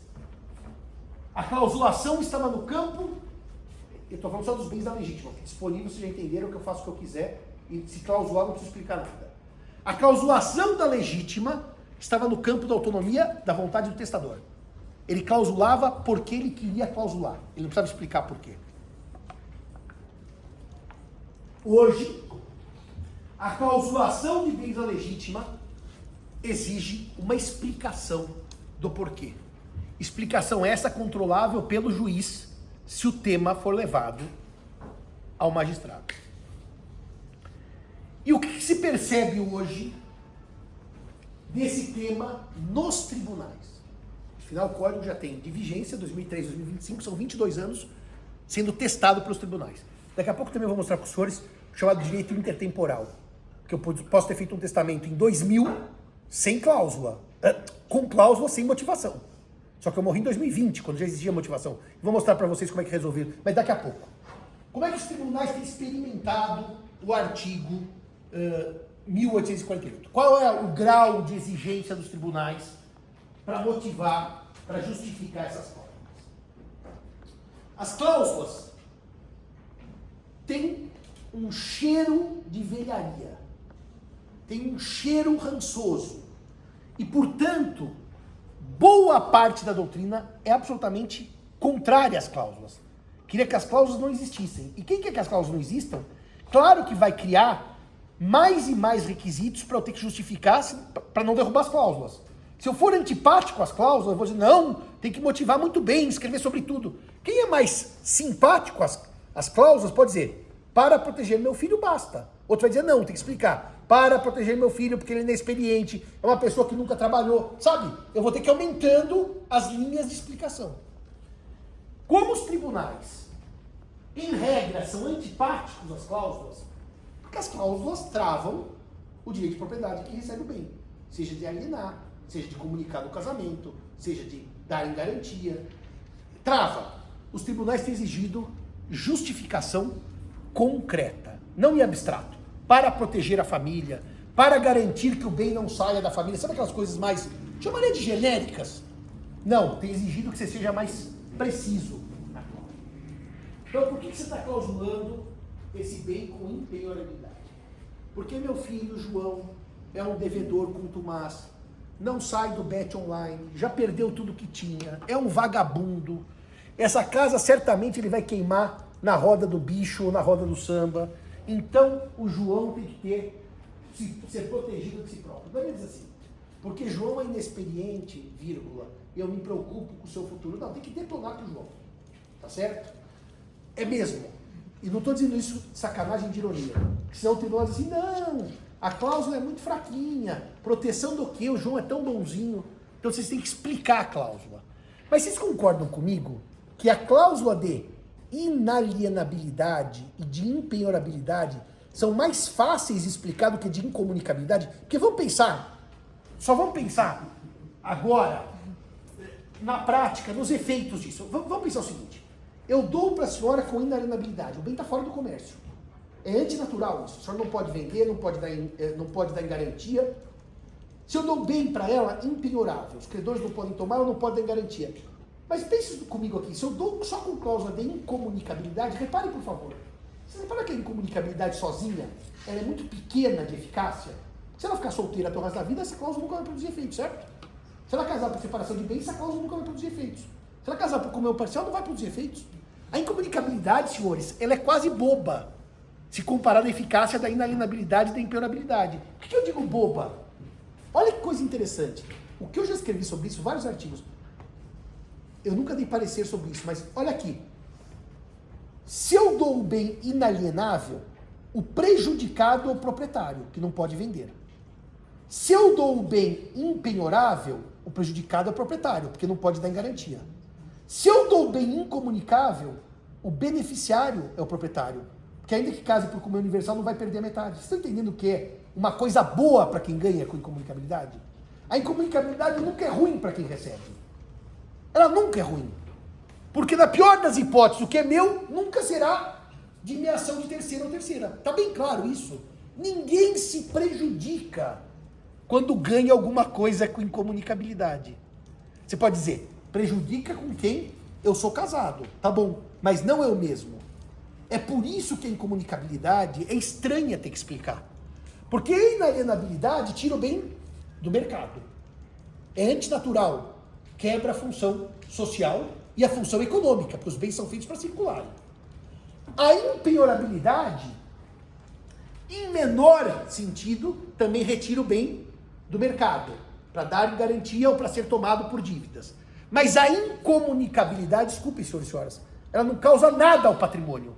a clausulação estava no campo. Eu estou falando só dos bens da legítima, que disponível, vocês já entenderam que eu faço o que eu quiser, e se clausular não preciso explicar nada. A clausulação da legítima estava no campo da autonomia, da vontade do testador. Ele clausulava porque ele queria clausular. Ele não precisava explicar por quê. Hoje, a clausulação de bens da legítima exige uma explicação do porquê. Explicação essa controlável pelo juiz, se o tema for levado ao magistrado. E o que se percebe hoje desse tema nos tribunais? Afinal, o código já tem de vigência, 2003, 2025, são 22 anos sendo testado pelos tribunais. Daqui a pouco também vou mostrar para os senhores o chamado direito intertemporal, que eu posso ter feito um testamento em 2000 sem cláusula, com cláusula sem motivação. Só que eu morri em 2020, quando já existia motivação. Vou mostrar para vocês como é que resolveram, mas daqui a pouco. Como é que os tribunais têm experimentado o artigo 1848? Qual é o grau de exigência dos tribunais para motivar, para justificar essas cláusulas? As cláusulas têm um cheiro de velharia, tem um cheiro rançoso e, portanto, boa parte da doutrina é absolutamente contrária às cláusulas. queria que as cláusulas não existissem. E quem quer que as cláusulas não existam, claro que vai criar mais e mais requisitos para eu ter que justificar para não derrubar as cláusulas. Se eu for antipático às cláusulas, eu vou dizer, não, tem que motivar muito bem, escrever sobre tudo. Quem é mais simpático às cláusulas pode dizer, para proteger meu filho basta. Outro vai dizer, não, tem que explicar. Para proteger meu filho porque ele é inexperiente, é uma pessoa que nunca trabalhou. Sabe? Eu vou ter que ir aumentando as linhas de explicação. Como os tribunais, em regra, são antipáticos às cláusulas, porque as cláusulas travam o direito de propriedade que recebe o bem. Seja de alienar, seja de comunicar no casamento, seja de dar em garantia. Trava. Os tribunais têm exigido justificação concreta, não em abstrato, para proteger a família, para garantir que o bem não saia da família. Sabe aquelas coisas mais, chamaria de genéricas? Não, tem exigido que você seja mais preciso. Então, por que você está clausulando esse bem com impenhorabilidade? Porque meu filho, João, é um devedor contumaz, não sai do bet online, já perdeu tudo que tinha, é um vagabundo. Essa casa certamente ele vai queimar na roda do bicho ou na roda do samba. Então, o João tem que ser protegido de si próprio. Não é assim, porque João é inexperiente, vírgula, eu me preocupo com o seu futuro. Não, tem que detonar com o João. Tá certo? É mesmo. E não estou dizendo isso de sacanagem, de ironia. Porque senão o tribunal diz assim, não, a cláusula é muito fraquinha. Proteção do quê? O João é tão bonzinho. Então vocês têm que explicar a cláusula. Mas vocês concordam comigo que a cláusula de inalienabilidade e de impenhorabilidade são mais fáceis de explicar do que de incomunicabilidade? Porque vamos pensar, só vamos pensar agora, na prática, nos efeitos disso. Vamos pensar o seguinte, eu dou para a senhora com inalienabilidade, o bem está fora do comércio. É antinatural isso, a senhora não pode vender, não pode dar em garantia. Se eu dou bem para ela, impenhorável, os credores não podem tomar, eu não posso dar em garantia. Mas pense comigo aqui, se eu dou só com cláusula de incomunicabilidade, repare por favor, você repara que a incomunicabilidade sozinha, ela é muito pequena de eficácia? Se ela ficar solteira até o resto da vida, essa cláusula nunca vai produzir efeitos, certo? Se ela casar por separação de bens, essa cláusula nunca vai produzir efeitos. Se ela casar por comunhão parcial, não vai produzir efeitos. A incomunicabilidade, senhores, ela é quase boba, se comparada à eficácia da inalienabilidade e da impenhorabilidade. Por que eu digo boba? Olha que coisa interessante. O que eu já escrevi sobre isso, vários artigos. Eu nunca dei parecer sobre isso, mas olha aqui. Se eu dou o bem inalienável, o prejudicado é o proprietário, que não pode vender. Se eu dou o bem impenhorável, o prejudicado é o proprietário, porque não pode dar em garantia. Se eu dou o bem incomunicável, o beneficiário é o proprietário, porque ainda que case por comunhão universal, não vai perder a metade. Vocês estão entendendo o que é uma coisa boa para quem ganha com incomunicabilidade? A incomunicabilidade nunca é ruim para quem recebe. Ela nunca é ruim. Porque na pior das hipóteses, o que é meu nunca será de meação de terceira ou terceira. Tá bem claro isso? Ninguém se prejudica quando ganha alguma coisa com incomunicabilidade. Você pode dizer, prejudica com quem eu sou casado. Tá bom, mas não eu mesmo. É por isso que a incomunicabilidade é estranha ter que explicar. Porque a inalienabilidade tira o bem do mercado. É antinatural. Quebra a função social e a função econômica, porque os bens são feitos para circularem. A impenhorabilidade, em menor sentido, também retira o bem do mercado, para dar garantia ou para ser tomado por dívidas. Mas a incomunicabilidade, desculpem, senhores e senhoras, ela não causa nada ao patrimônio.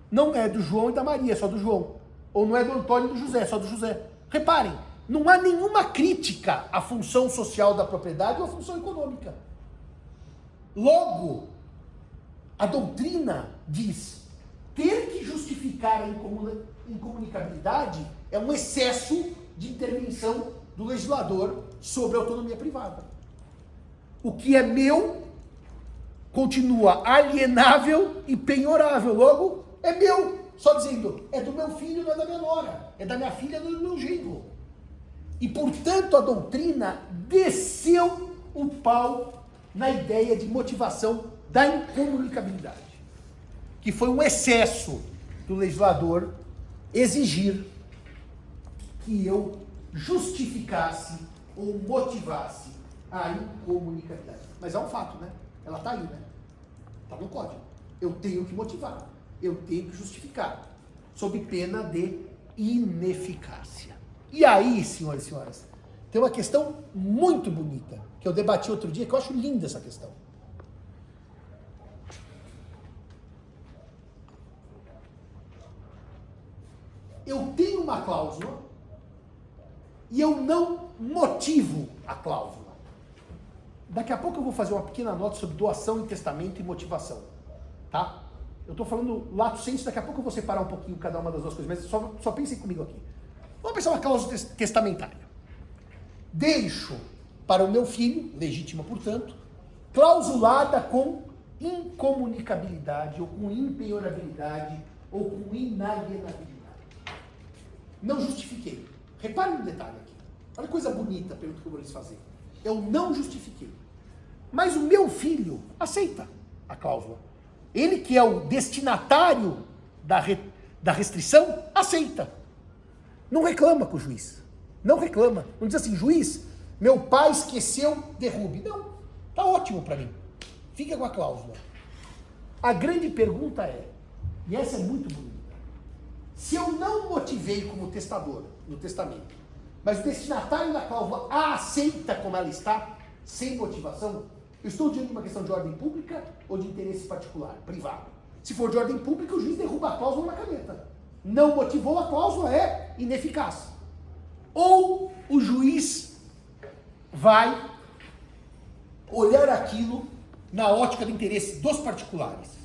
Não é do João e da Maria, é só do João. Ou não é do Antônio e do José, é só do José. Reparem, não há nenhuma crítica à função social da propriedade ou à função econômica. Logo, a doutrina diz, ter que justificar a incomunicabilidade é um excesso de intervenção do legislador sobre a autonomia privada. O que é meu continua alienável e penhorável. Logo, é meu. Só dizendo, é do meu filho, não é da minha nora. É da minha filha, não é do meu genro. E, portanto, a doutrina desceu o pau na ideia de motivação da incomunicabilidade, que foi um excesso do legislador exigir que eu justificasse ou motivasse a incomunicabilidade. Mas é um fato, né? Ela está aí, né? Está no código. Eu tenho que motivar, eu tenho que justificar, sob pena de ineficácia. E aí, senhores e senhoras, tem uma questão muito bonita, que eu debati outro dia, que eu acho linda essa questão. Eu tenho uma cláusula e eu não motivo a cláusula. Daqui a pouco eu vou fazer uma pequena nota sobre doação em testamento e motivação, tá? Eu estou falando lato sensu, daqui a pouco eu vou separar um pouquinho cada uma das duas coisas, mas só pensem comigo aqui. Vamos pensar uma cláusula testamentária. Deixo para o meu filho, legítima portanto, clausulada com incomunicabilidade, ou com impenhorabilidade, ou com inalienabilidade. Não justifiquei. Reparem no detalhe aqui. Olha que coisa bonita a pergunta que eu vou lhes fazer. Eu não justifiquei. Mas o meu filho aceita a cláusula. Ele que é o destinatário da restrição, aceita. Não reclama com o juiz. Não reclama. Não diz assim, juiz, meu pai esqueceu, derrube. Não, tá ótimo para mim. Fica com a cláusula. A grande pergunta é, e essa é muito bonita, se eu não motivei como testador no testamento, mas o destinatário da cláusula a aceita como ela está, sem motivação, eu estou diante de uma questão de ordem pública ou de interesse particular, privado. Se for de ordem pública, o juiz derruba a cláusula na caneta. Não motivou, a cláusula é ineficaz. Ou o juiz vai olhar aquilo na ótica do interesse dos particulares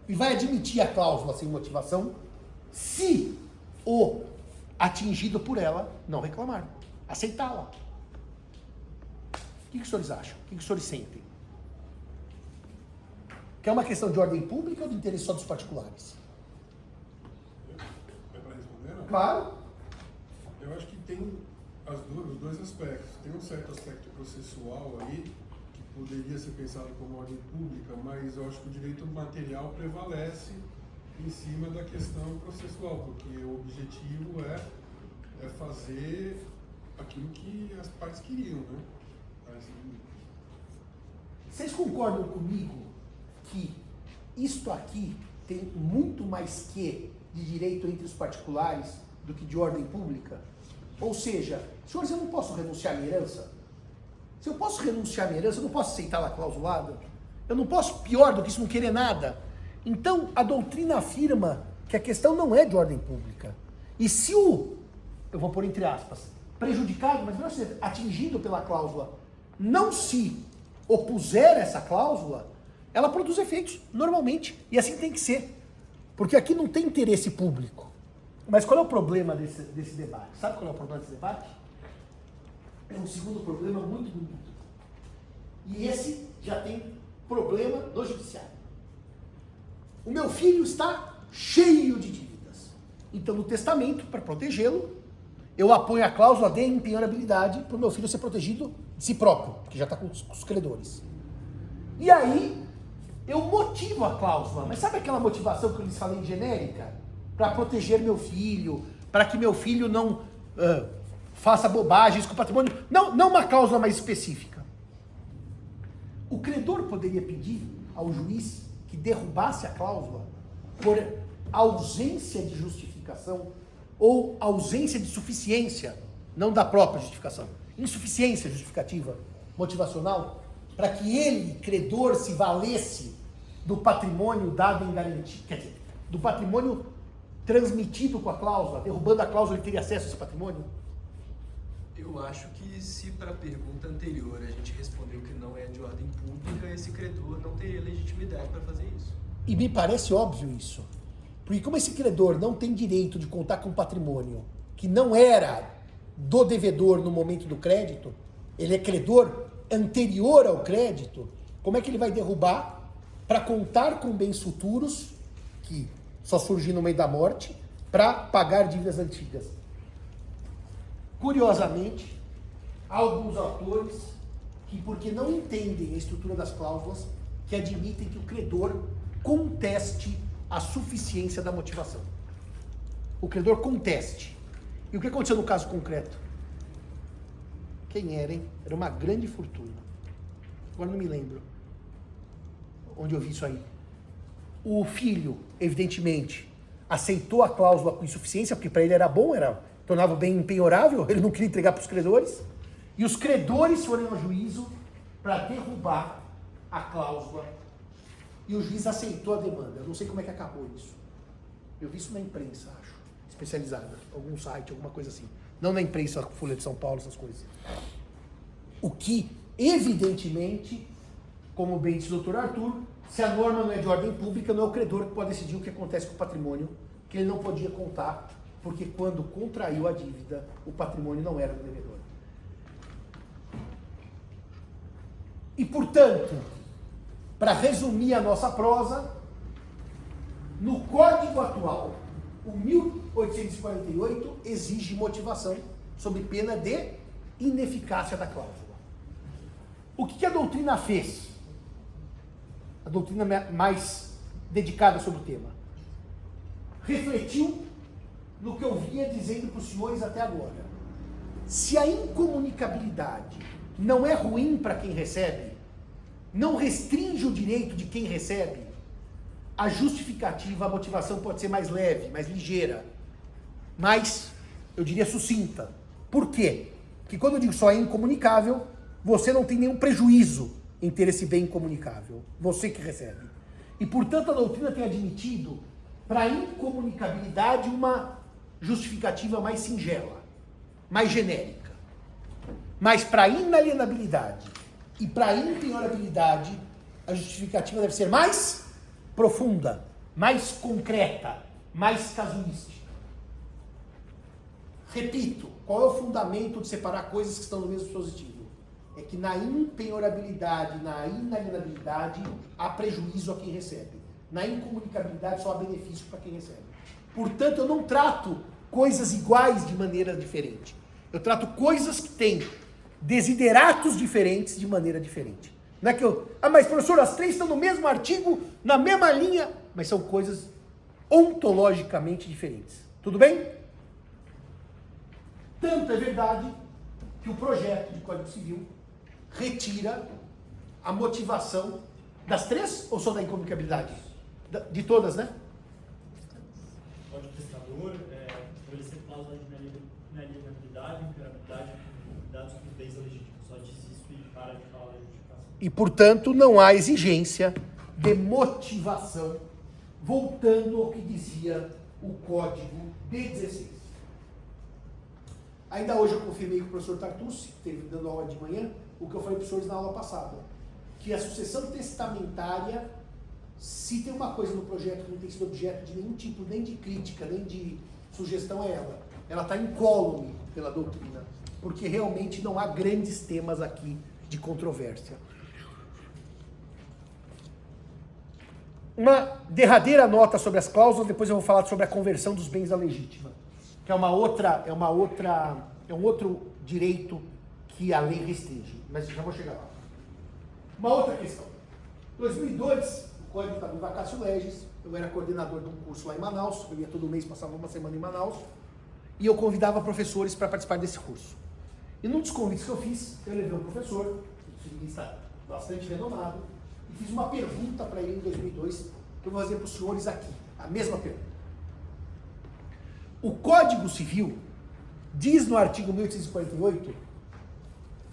e vai admitir a cláusula sem motivação se o atingido por ela não reclamar, aceitá-la. O que os senhores acham? O que os senhores sentem? Que é uma questão de ordem pública ou de interesse só dos particulares? É para responder, não? Claro. Eu acho que tem os dois aspectos. Tem um certo aspecto processual aí, que poderia ser pensado como ordem pública, mas eu acho que o direito material prevalece em cima da questão processual, porque o objetivo é fazer aquilo que as partes queriam, né? Vocês concordam comigo que isto aqui tem muito mais que de direito entre os particulares do que de ordem pública? Ou seja, senhores, eu não posso renunciar à minha herança? Se eu posso renunciar à minha herança, eu não posso aceitá-la clausulada? Eu não posso, pior do que isso, não querer nada? Então, a doutrina afirma que a questão não é de ordem pública. E se eu vou pôr entre aspas, prejudicado, mas melhor ser atingido pela cláusula, não se opuser a essa cláusula, ela produz efeitos normalmente, e assim tem que ser. Porque aqui não tem interesse público. Mas qual é o problema desse debate? Sabe qual é o problema desse debate? É um segundo problema muito bonito. E esse já tem problema no judiciário. O meu filho está cheio de dívidas. Então, no testamento, para protegê-lo, eu aponho a cláusula de impenhorabilidade para o meu filho ser protegido de si próprio, porque já está com os credores. E aí, eu motivo a cláusula. Mas sabe aquela motivação que eu lhes falei genérica? Para proteger meu filho, para que meu filho não faça bobagens com o patrimônio. Não uma cláusula mais específica. O credor poderia pedir ao juiz que derrubasse a cláusula por ausência de justificação ou ausência de suficiência, não da própria justificação, insuficiência justificativa, motivacional, para que ele, credor, se valesse do patrimônio dado em garantia, quer dizer, do patrimônio transmitido com a cláusula, derrubando a cláusula, ele teria acesso a esse patrimônio? Eu acho que se para a pergunta anterior a gente respondeu que não é de ordem pública, esse credor não teria legitimidade para fazer isso. E me parece óbvio isso. Porque como esse credor não tem direito de contar com patrimônio que não era do devedor no momento do crédito, ele é credor anterior ao crédito, como é que ele vai derrubar para contar com bens futuros, que só surgem no meio da morte, para pagar dívidas antigas? Curiosamente, há alguns autores que, porque não entendem a estrutura das cláusulas, que admitem que o credor conteste a suficiência da motivação. O credor conteste. E o que aconteceu no caso concreto? Quem era, hein? Era uma grande fortuna. Agora não me lembro. onde eu vi isso aí. O filho, evidentemente, aceitou a cláusula com insuficiência, porque para ele era bom, tornava o bem impenhorável, ele não queria entregar para os credores. E os credores foram ao juízo para derrubar a cláusula. E o juiz aceitou a demanda. Eu não sei como é que acabou isso. Eu vi isso na imprensa, acho, especializada, algum site, alguma coisa assim. Não na imprensa, Folha de São Paulo, essas coisas. O que, evidentemente, como bem disse o doutor Arthur, se a norma não é de ordem pública, não é o credor que pode decidir o que acontece com o patrimônio, que ele não podia contar, porque quando contraiu a dívida, o patrimônio não era do devedor. E, portanto, para resumir a nossa prosa, no Código atual, o 1848 exige motivação sob pena de ineficácia da cláusula. O que a doutrina fez? A doutrina mais dedicada sobre o tema. Refletiu no que eu vinha dizendo para os senhores até agora. Se a incomunicabilidade não é ruim para quem recebe, não restringe o direito de quem recebe, a justificativa, a motivação pode ser mais leve, mais ligeira, mais, eu diria, sucinta. Por quê? Porque quando eu digo só é incomunicável, você não tem nenhum prejuízo em ter esse bem incomunicável, você que recebe. E, portanto, a doutrina tem admitido para a incomunicabilidade uma justificativa mais singela, mais genérica. Mas para a inalienabilidade e para a impenhorabilidade, a justificativa deve ser mais profunda, mais concreta, mais casuística. Repito, qual é o fundamento de separar coisas que estão no mesmo dispositivo? É que na impenhorabilidade, na inalienabilidade, há prejuízo a quem recebe. Na incomunicabilidade só há benefício para quem recebe. Portanto, eu não trato coisas iguais de maneira diferente. Eu trato coisas que têm desideratos diferentes de maneira diferente. Não é que eu... mas professor, as três estão no mesmo artigo, na mesma linha, mas são coisas ontologicamente diferentes. Tudo bem? Tanto é verdade que o projeto de Código Civil retira a motivação das três ou só da incomunicabilidade? De todas, né? Código testador, estabelecer cláusula de inalienabilidade, impenhorabilidade e dados com bens legítimos. Só diz isso e para de falar da justificação. E, portanto, não há exigência de motivação, voltando ao que dizia o Código de 16. Ainda hoje eu confirmei com o professor Tartucci, que esteve dando aula de manhã, o que eu falei para os senhores na aula passada, que a sucessão testamentária, se tem uma coisa no projeto que não tem sido objeto de nenhum tipo, nem de crítica, nem de sugestão, é ela. Ela está incólume pela doutrina, porque realmente não há grandes temas aqui de controvérsia. Uma derradeira nota sobre as cláusulas, depois eu vou falar sobre a conversão dos bens à legítima, que é um outro direito que a lei restringe, mas já vou chegar lá. Uma outra questão. Em 2002, o Código estava em vacatio legis, eu era coordenador de um curso lá em Manaus, eu ia todo mês, passava uma semana em Manaus, e eu convidava professores para participar desse curso. E num dos convites que eu fiz, eu levei um professor, um civilista bastante renomado, e fiz uma pergunta para ele em 2002, que eu vou fazer para os senhores aqui, a mesma pergunta. O Código Civil diz no artigo 1848,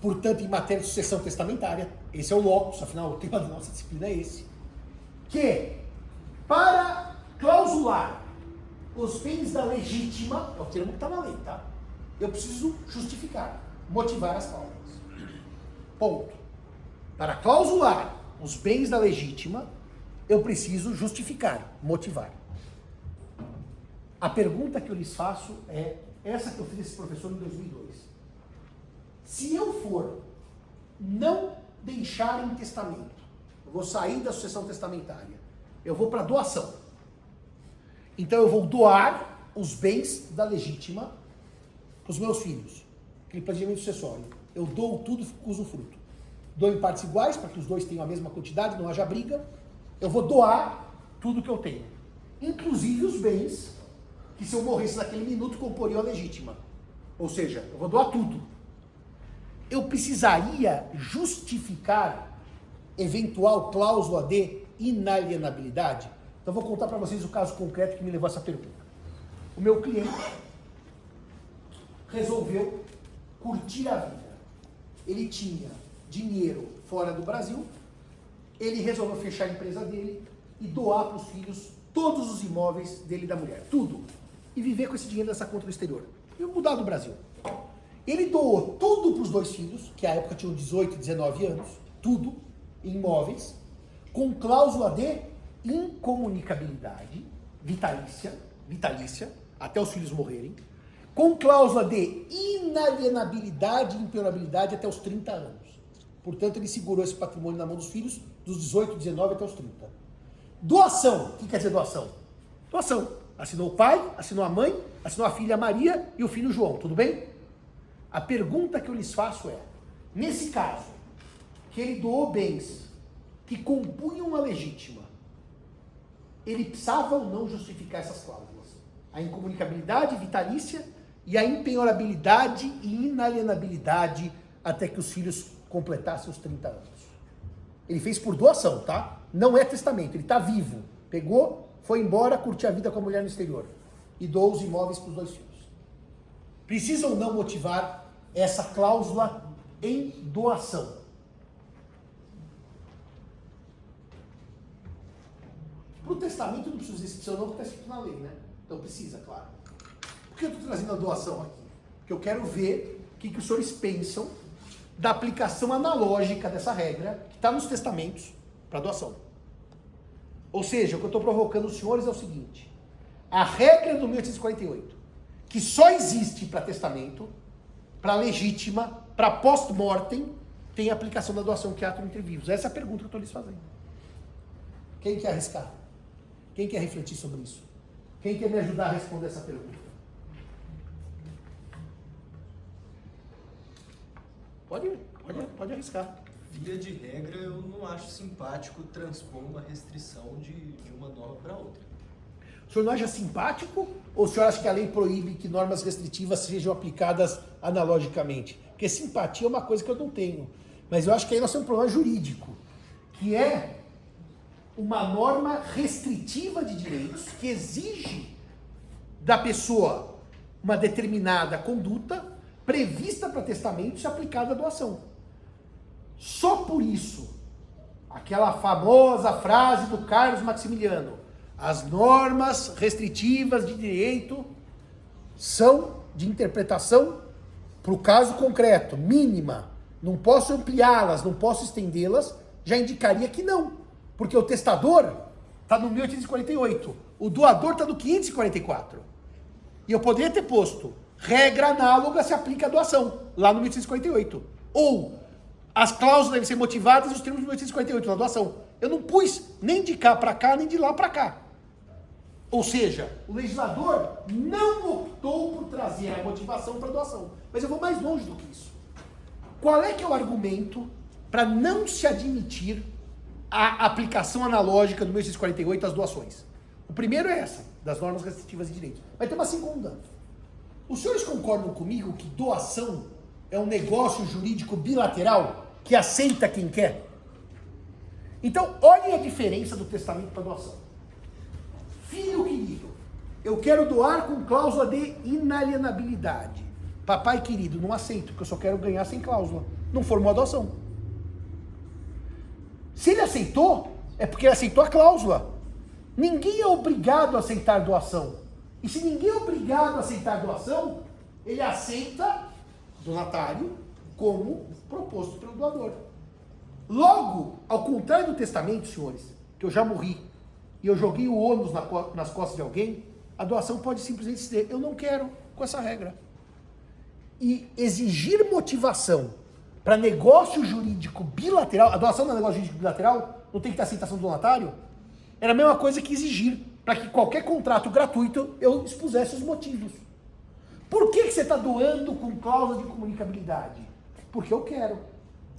portanto, em matéria de sucessão testamentária, esse é o locus, afinal, o tema da nossa disciplina é esse, que para clausular os bens da legítima, é o termo que está na lei, tá? Eu preciso justificar, motivar as cláusulas. Ponto. Para clausular os bens da legítima, eu preciso justificar, motivar. A pergunta que eu lhes faço é essa que eu fiz a esse professor em 2002. Se eu for não deixar em testamento, eu vou sair da sucessão testamentária, eu vou para doação. Então eu vou doar os bens da legítima para os meus filhos, aquele planejamento sucessório. Eu dou tudo com usufruto. Dou em partes iguais, para que os dois tenham a mesma quantidade, não haja briga. Eu vou doar tudo que eu tenho, inclusive os bens que, se eu morresse naquele minuto, comporiam a legítima. Ou seja, eu vou doar tudo. Eu precisaria justificar eventual cláusula de inalienabilidade? Então vou contar para vocês o caso concreto que me levou a essa pergunta. O meu cliente resolveu curtir a vida. Ele tinha dinheiro fora do Brasil, ele resolveu fechar a empresa dele e doar para os filhos todos os imóveis dele e da mulher, tudo. E viver com esse dinheiro nessa conta no exterior. E mudar do Brasil. Ele doou tudo para os 2 filhos, que à época tinham 18 e 19 anos, tudo, em imóveis, com cláusula de incomunicabilidade, vitalícia, até os filhos morrerem, com cláusula de inalienabilidade e impenhorabilidade até os 30 anos. Portanto, ele segurou esse patrimônio na mão dos filhos, dos 18, 19 até os 30. Doação. O que quer dizer doação? Doação. Assinou o pai, assinou a mãe, assinou a filha Maria e o filho João, tudo bem? A pergunta que eu lhes faço é, nesse caso, que ele doou bens que compunham a legítima, ele precisava ou não justificar essas cláusulas? A incomunicabilidade vitalícia e a impenhorabilidade e inalienabilidade até que os filhos completassem os 30 anos. Ele fez por doação, tá? Não é testamento, ele está vivo. Pegou, foi embora, curtiu a vida com a mulher no exterior. E doou os imóveis para os 2 filhos. Precisa ou não motivar essa cláusula em doação? Para o testamento não precisa dizer se precisa ou não, porque está escrito na lei, né? Então precisa, claro. Por que eu estou trazendo a doação aqui? Porque eu quero ver o que os senhores pensam da aplicação analógica dessa regra, que está nos testamentos, para doação. Ou seja, o que eu estou provocando os senhores é o seguinte: a regra do 1848, que só existe para testamento, para legítima, para post-mortem, tem aplicação da doação, que é ato entre vivos. Essa é a pergunta que eu estou lhes fazendo. Quem quer arriscar? Quem quer refletir sobre isso? Quem quer me ajudar a responder essa pergunta? Pode arriscar. Via de regra, eu não acho simpático transpor uma restrição de uma norma para outra. O senhor não acha simpático ou o senhor acha que a lei proíbe que normas restritivas sejam aplicadas analogicamente? Porque simpatia é uma coisa que eu não tenho. Mas eu acho que aí nós temos um problema jurídico, que é uma norma restritiva de direitos que exige da pessoa uma determinada conduta prevista para testamento e aplicada à doação. Só por isso, aquela famosa frase do Carlos Maximiliano, as normas restritivas de direito são de interpretação para o caso concreto, mínima, não posso ampliá-las, não posso estendê-las, já indicaria que não, porque o testador está no 1848, o doador está no 544. E eu poderia ter posto, regra análoga se aplica à doação, lá no 1848. Ou, as cláusulas devem ser motivadas nos termos do 1848, na doação. Eu não pus nem de cá para cá, nem de lá para cá. Ou seja, o legislador não optou por trazer a motivação para a doação. Mas eu vou mais longe do que isso. Qual é que é o argumento para não se admitir a aplicação analógica do 1848 às doações? O primeiro é essa, das normas restritivas de direitos. Vai ter uma segunda. Os senhores concordam comigo que doação é um negócio jurídico bilateral que aceita quem quer? Então, olhem a diferença do testamento para doação. Filho querido, eu quero doar com cláusula de inalienabilidade. Papai querido, não aceito, porque eu só quero ganhar sem cláusula. Não formou a doação. Se ele aceitou, é porque ele aceitou a cláusula. Ninguém é obrigado a aceitar doação. E se ninguém é obrigado a aceitar doação, ele aceita donatário como proposto pelo doador. Logo, ao contrário do testamento, senhores, que eu já morri e eu joguei o ônus nas costas de alguém, a doação pode simplesmente dizer, eu não quero com essa regra. E exigir motivação para negócio jurídico bilateral, a doação não é negócio jurídico bilateral, não tem que ter aceitação do donatário, era a mesma coisa que exigir para que qualquer contrato gratuito eu expusesse os motivos. Por que você está doando com cláusula de comunicabilidade? Porque eu quero.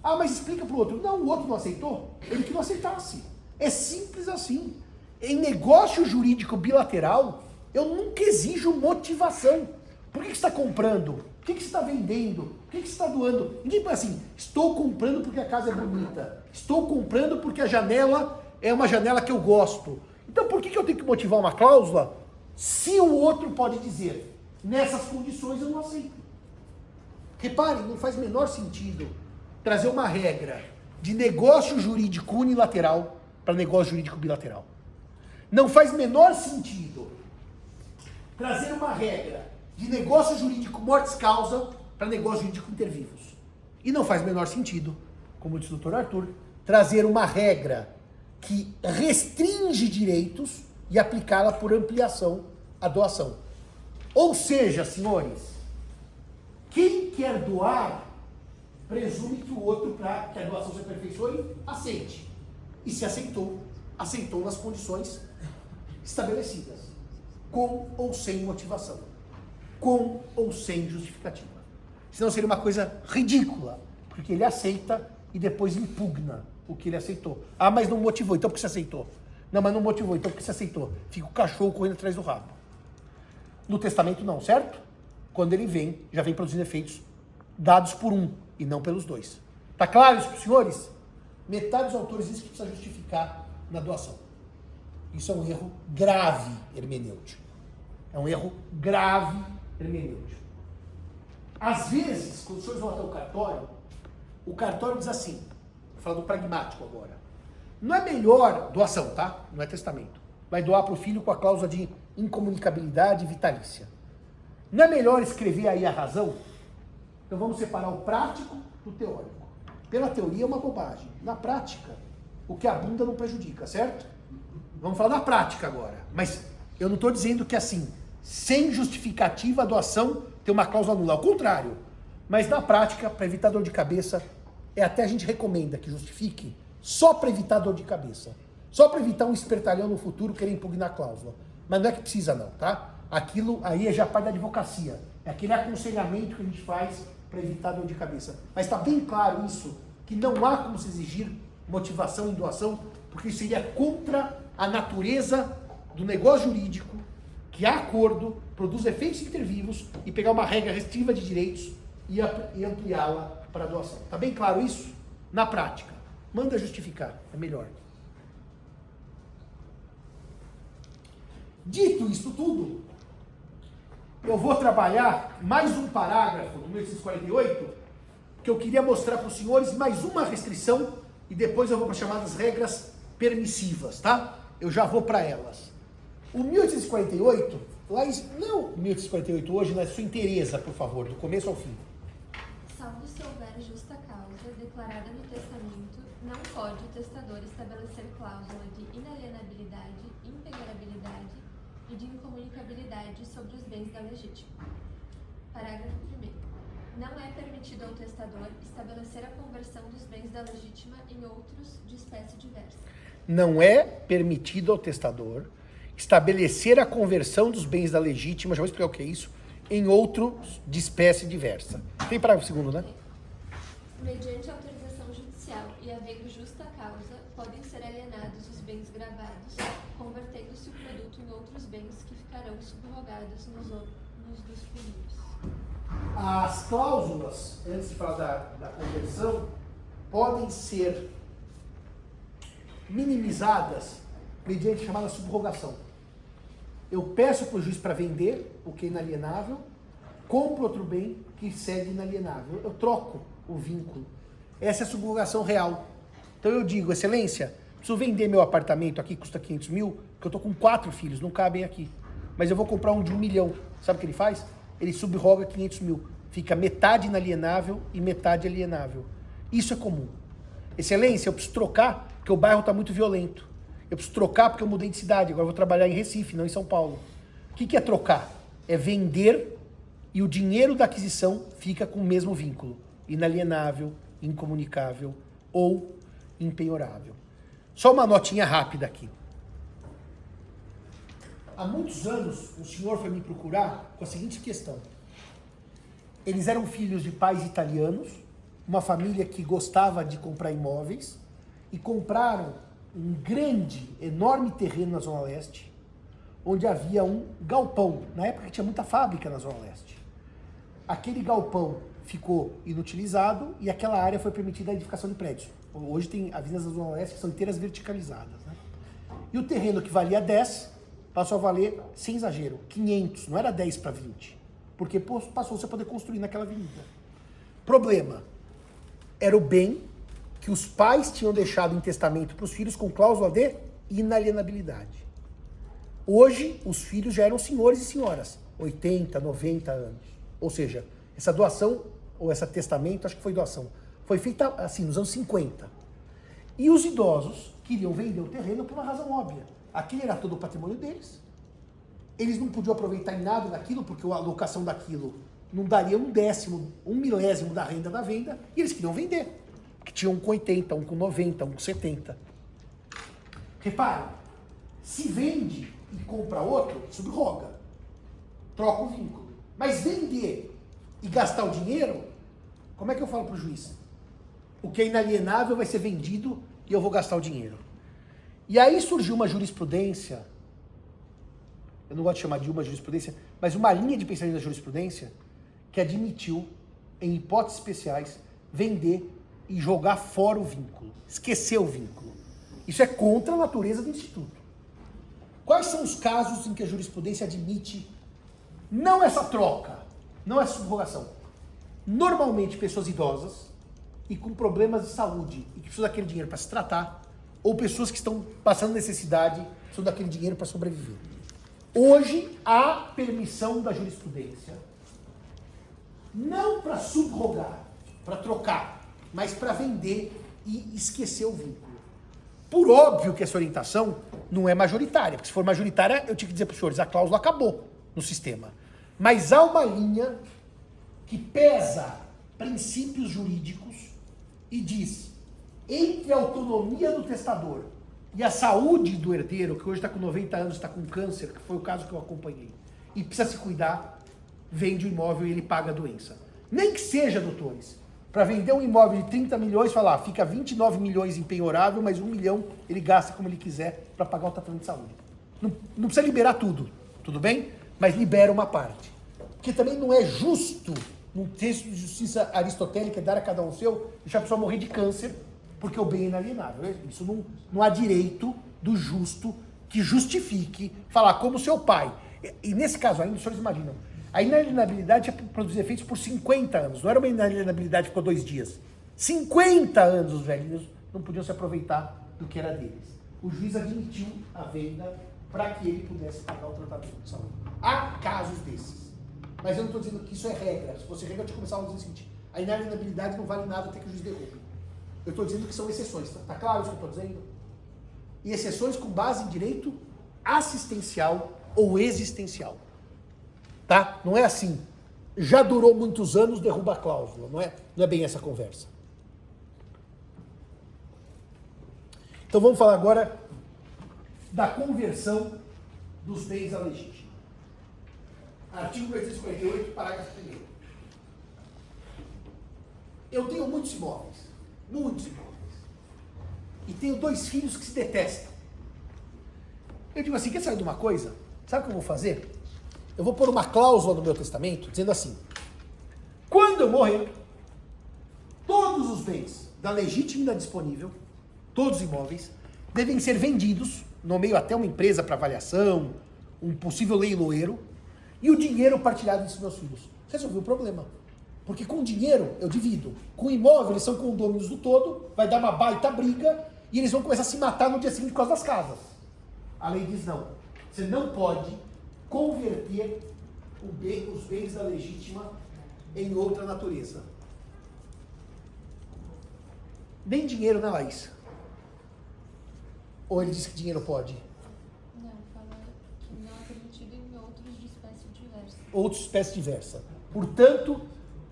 Ah, mas explica para o outro. Não, o outro não aceitou. Ele que não aceitasse. É simples assim. Em negócio jurídico bilateral, eu nunca exijo motivação. Por que você está comprando? O que você está vendendo? O que você está doando? Ninguém fala assim, estou comprando porque a casa é bonita. Estou comprando porque a janela é uma janela que eu gosto. Então por que eu tenho que motivar uma cláusula se o outro pode dizer, nessas condições eu não aceito? Reparem, não faz o menor sentido trazer uma regra de negócio jurídico unilateral para negócio jurídico bilateral. Não faz o menor sentido trazer uma regra de negócio jurídico mortis causa para negócio jurídico inter vivos. E não faz o menor sentido, como disse o doutor Arthur, trazer uma regra que restringe direitos e aplicá-la por ampliação à doação. Ou seja, senhores, quem quer doar presume que o outro, para que a doação se aperfeiçoe, aceite. E se aceitou, aceitou nas condições estabelecidas, com ou sem motivação, com ou sem justificativa. Senão seria uma coisa ridícula, porque ele aceita e depois impugna o que ele aceitou. Ah, mas não motivou, então por que você aceitou? Não, mas não motivou, então por que você aceitou? Fica o cachorro correndo atrás do rabo. No testamento não, certo? Quando ele vem, já vem produzindo efeitos dados por um e não pelos dois. Tá claro isso para os senhores? Metade dos autores diz que precisa justificar na doação. Isso é um erro grave hermenêutico. É um erro grave hermenêutico. Às vezes, quando os senhores vão até o cartório diz assim, vou falar do pragmático agora, não é melhor, doação, tá? Não é testamento. Vai doar para o filho com a cláusula de incomunicabilidade vitalícia. Não é melhor escrever aí a razão? Então vamos separar o prático do teórico. Pela teoria é uma bobagem. Na prática, o que abunda não prejudica, certo? Vamos falar da prática agora. Mas eu não estou dizendo que assim, sem justificativa a doação tem uma cláusula nula. Ao contrário. Mas na prática, para evitar dor de cabeça, até a gente recomenda que justifique só para evitar dor de cabeça. Só para evitar um espertalhão no futuro querer impugnar a cláusula. Mas não é que precisa não, tá? Aquilo aí é já parte da advocacia. É aquele aconselhamento que a gente faz para evitar dor de cabeça. Mas está bem claro isso, que não há como se exigir motivação em doação, porque isso seria contra a natureza do negócio jurídico, que há acordo, produz efeitos intervivos, e pegar uma regra restritiva de direitos e ampliá-la para a doação. Está bem claro isso? Na prática. Manda justificar, é melhor. Dito isso tudo, eu vou trabalhar mais um parágrafo do 1848, que eu queria mostrar para os senhores mais uma restrição, e depois eu vou para as chamadas regras permissivas, tá? Eu já vou para elas. O 1848, não 1848 hoje, na sua inteireza, por favor, do começo ao fim. Salvo se houver justa causa declarada no testamento, não pode o testador estabelecer cláusula de inalienabilidade, impenhorabilidade e de incomunicabilidade sobre os bens da legítima. Parágrafo 1º. Não é permitido ao testador estabelecer a conversão dos bens da legítima em outros de espécie diversa. Não é permitido ao testador estabelecer a conversão dos bens da legítima, já vou explicar o que é isso, em outros de espécie diversa. Tem parágrafo 2º, né? Mediante autorização judicial e havendo justa causa, podem ser alienados os bens gravados, convertendo-se o produto em outros bens que ficarão subrogados nos dos primeiros. As cláusulas, antes de falar da conversão, podem ser minimizadas mediante chamada subrogação. Eu peço para o juiz para vender o que é inalienável, compro outro bem que segue inalienável. Eu troco o vínculo. Essa é a subrogação real. Então eu digo, excelência, preciso vender meu apartamento aqui, custa 500 mil, porque eu estou com 4 filhos, não cabem aqui. Mas eu vou comprar um de 1 milhão. Sabe o que ele faz? Ele subroga 500 mil. Fica metade inalienável e metade alienável. Isso é comum. Excelência, eu preciso trocar porque o bairro está muito violento. Eu preciso trocar porque eu mudei de cidade. Agora eu vou trabalhar em Recife, não em São Paulo. O que é trocar? É vender e o dinheiro da aquisição fica com o mesmo vínculo. Inalienável, incomunicável ou impenhorável. Só uma notinha rápida aqui. Há muitos anos, o senhor foi me procurar com a seguinte questão. Eles eram filhos de pais italianos, uma família que gostava de comprar imóveis, e compraram um grande, enorme terreno na Zona Leste, onde havia um galpão, na época que tinha muita fábrica na Zona Leste. Aquele galpão ficou inutilizado e aquela área foi permitida a edificação de prédios. Hoje tem avenidas da Zona Leste que são inteiras verticalizadas, né? E o terreno que valia 10 passou a valer, sem exagero, 500, não era 10 para 20. Porque passou você a poder construir naquela avenida. Problema, era o bem que os pais tinham deixado em testamento para os filhos com cláusula de inalienabilidade. Hoje, os filhos já eram senhores e senhoras, 80, 90 anos. Ou seja, essa doação, ou esse testamento, acho que foi doação, foi feita assim, nos anos 50. E os idosos queriam vender o terreno por uma razão óbvia. Aquele era todo o patrimônio deles. Eles não podiam aproveitar em nada daquilo, porque a alocação daquilo não daria 1/10, 1/1000 da renda da venda, e eles queriam vender. Porque tinha um com 80, um com 90, um com 70. Repare, se vende e compra outro, subroga. Troca o vínculo. Mas vender e gastar o dinheiro, como é que eu falo para o juiz? O que é inalienável vai ser vendido e eu vou gastar o dinheiro. E aí surgiu uma jurisprudência, eu não gosto de chamar de uma jurisprudência, mas uma linha de pensamento da jurisprudência que admitiu, em hipóteses especiais, vender e jogar fora o vínculo, esquecer o vínculo. Isso é contra a natureza do instituto. Quais são os casos em que a jurisprudência admite não essa troca, não essa subrogação? Normalmente pessoas idosas e com problemas de saúde e que precisam daquele dinheiro para se tratar, ou pessoas que estão passando necessidade e precisam daquele dinheiro para sobreviver. Hoje há permissão da jurisprudência não para subrogar, para trocar, mas para vender e esquecer o vínculo. Por óbvio que essa orientação não é majoritária, porque se for majoritária, eu tinha que dizer para os senhores, a cláusula acabou no sistema. Mas há uma linha que pesa princípios jurídicos e diz, entre a autonomia do testador e a saúde do herdeiro, que hoje está com 90 anos, está com câncer, que foi o caso que eu acompanhei, e precisa se cuidar, vende o imóvel e ele paga a doença. Nem que seja, doutores, para vender um imóvel de 30 milhões, falar, fica 29 milhões em penhorável, mas 1 milhão ele gasta como ele quiser para pagar o tratamento de saúde. Não precisa liberar tudo bem? Mas libera uma parte. Porque também não é justo, num texto de justiça aristotélica, dar a cada um seu, deixar a pessoa morrer de câncer, porque o bem é inalienável. Isso não há direito do justo que justifique falar como seu pai. E nesse caso ainda, os senhores imaginam, a inalienabilidade tinha produzido efeitos por 50 anos. Não era uma inalienabilidade que ficou 2 dias. 50 anos os velhinhos não podiam se aproveitar do que era deles. O juiz admitiu a venda para que ele pudesse pagar o tratamento de saúde. Há casos desses. Mas eu não estou dizendo que isso é regra. Se fosse regra, eu tinha começado a dizer o seguinte, a inalienabilidade não vale nada até que o juiz derrube. Eu estou dizendo que são exceções. Tá claro isso que eu estou dizendo? E exceções com base em direito assistencial ou existencial. Tá? Não é assim, já durou muitos anos, derruba a cláusula. Não é bem essa conversa. Então vamos falar agora da conversão dos bens à legítima. Artigo 248, parágrafo 1º. Eu tenho muitos imóveis. E tenho 2 filhos que se detestam. Eu digo assim, quer saber de uma coisa? Sabe o que eu vou fazer? Eu vou pôr uma cláusula no meu testamento, dizendo assim, quando eu morrer, todos os bens da legítima e da disponível, todos os imóveis, devem ser vendidos, no meio até uma empresa para avaliação, um possível leiloeiro, e o dinheiro partilhado entre os meus filhos. Resolveu o problema. Porque com o dinheiro eu divido. Com o imóvel eles são condôminos do todo, vai dar uma baita briga, e eles vão começar a se matar no dia seguinte por causa das casas. A lei diz não. Você não pode converter os bens da legítima em outra natureza. Nem dinheiro, né, Laís? Ou ele diz que dinheiro pode? Não, fala que não é permitido em outros de espécie diversa. Outros de espécie diversa. Portanto,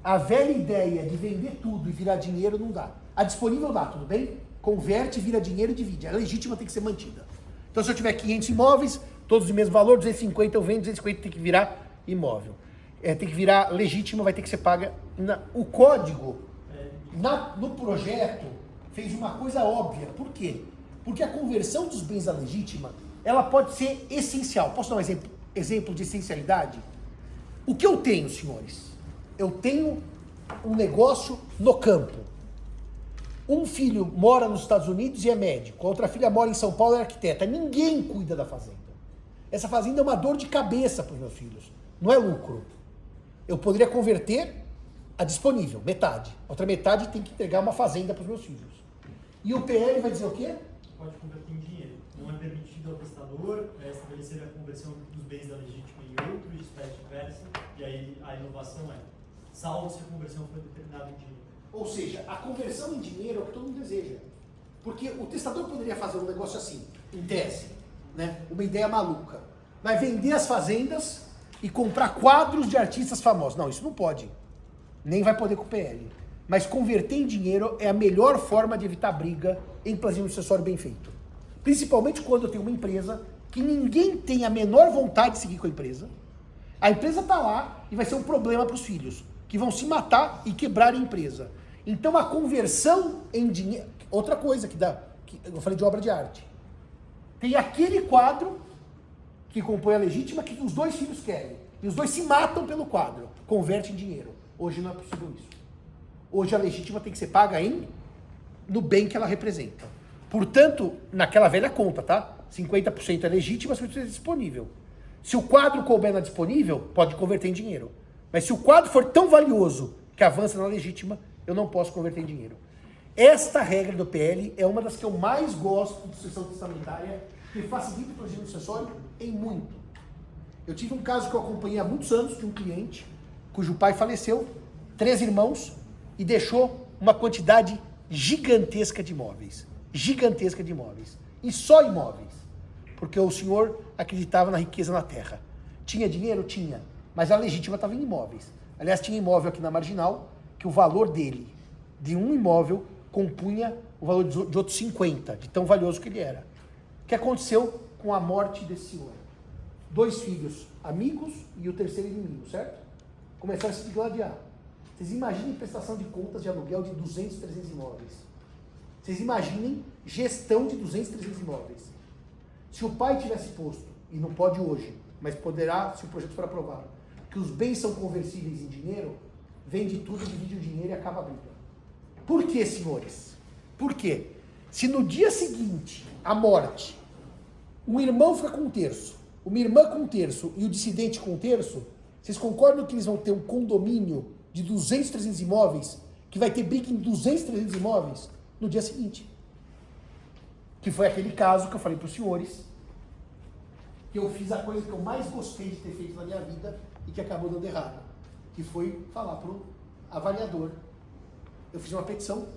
a velha ideia de vender tudo e virar dinheiro não dá. A disponível dá, tudo bem? Converte, vira dinheiro e divide. A legítima tem que ser mantida. Então, se eu tiver 500 imóveis, todos do mesmo valor, 250 eu vendo, 250 tem que virar imóvel. Tem que virar legítima, vai ter que ser paga. O código, no projeto, fez uma coisa óbvia. Por quê? Porque a conversão dos bens à legítima, ela pode ser essencial. Posso dar um exemplo de essencialidade? O que eu tenho, senhores? Eu tenho um negócio no campo. Um filho mora nos Estados Unidos e é médico, a outra filha mora em São Paulo e é arquiteta. Ninguém cuida da fazenda. Essa fazenda é uma dor de cabeça para os meus filhos, não é lucro. Eu poderia converter a disponível, metade. A outra metade tem que entregar uma fazenda para os meus filhos. E o PL vai dizer o quê? Pode converter em dinheiro. Não é permitido ao testador estabelecer a conversão dos bens da legítima em outro, de espécie diversa, e aí a inovação é, salvo se a conversão for determinada em dinheiro. Ou seja, a conversão em dinheiro é o que todo mundo deseja. Porque o testador poderia fazer um negócio assim, em tese, né? Uma ideia maluca. Vai vender as fazendas e comprar quadros de artistas famosos. Não, isso não pode. Nem vai poder com o PL. Mas converter em dinheiro é a melhor forma de evitar briga em planejamento sucessório bem feito. Principalmente quando eu tenho uma empresa que ninguém tem a menor vontade de seguir com a empresa está lá e vai ser um problema para os filhos, que vão se matar e quebrar a empresa. Então a conversão em dinheiro... Outra coisa que dá, que eu falei de obra de arte. Tem aquele quadro que compõe a legítima que os dois filhos querem. E os dois se matam pelo quadro. Converte em dinheiro. Hoje não é possível isso. Hoje a legítima tem que ser paga no bem que ela representa. Portanto, naquela velha conta, tá? 50% é legítima, 50% é disponível. Se o quadro couber na disponível, pode converter em dinheiro. Mas se o quadro for tão valioso que avança na legítima, eu não posso converter em dinheiro. Esta regra do PL é uma das que eu mais gosto de sucessão testamentária, que facilita o planejamento sucessório em muito. Eu tive um caso que eu acompanhei há muitos anos de um cliente cujo pai faleceu, 3 irmãos, e deixou uma quantidade gigantesca de imóveis. Gigantesca de imóveis. E só imóveis. Porque o senhor acreditava na riqueza na terra. Tinha dinheiro? Tinha. Mas a legítima estava em imóveis. Aliás, tinha imóvel aqui na Marginal, que o valor dele, de um imóvel, compunha o valor de outros 50, de tão valioso que ele era. O que aconteceu com a morte desse senhor? 2 filhos amigos e o terceiro inimigo, certo? Começaram a se digladiar. Vocês imaginem prestação de contas de aluguel de 200, 300 imóveis. Vocês imaginem gestão de 200, 300 imóveis. Se o pai tivesse posto, e não pode hoje, mas poderá, se o projeto for aprovado, que os bens são conversíveis em dinheiro, vende tudo, divide o dinheiro e acaba a briga. Por quê, senhores? Por quê? Se no dia seguinte, a morte, um irmão fica com 1/3, uma irmã com 1/3 e o dissidente com 1/3, vocês concordam que eles vão ter um condomínio de 200, 300 imóveis, que vai ter briga em 200, 300 imóveis no dia seguinte? Que foi aquele caso que eu falei para os senhores, que eu fiz a coisa que eu mais gostei de ter feito na minha vida e que acabou dando errado, que foi falar para o avaliador. Eu fiz uma petição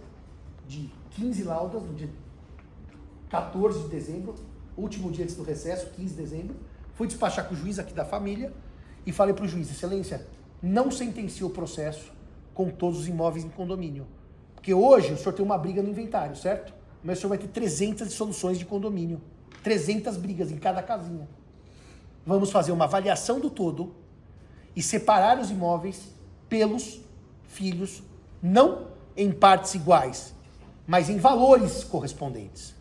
de 15 laudas no dia 14 de dezembro, último dia antes do recesso, 15 de dezembro, fui despachar com o juiz aqui da família e falei para o juiz: excelência, não sentenciou o processo com todos os imóveis em condomínio. Porque hoje o senhor tem uma briga no inventário, certo? Mas o senhor vai ter 300 soluções de condomínio. 300 brigas em cada casinha. Vamos fazer uma avaliação do todo e separar os imóveis pelos filhos, não em partes iguais, mas em valores correspondentes.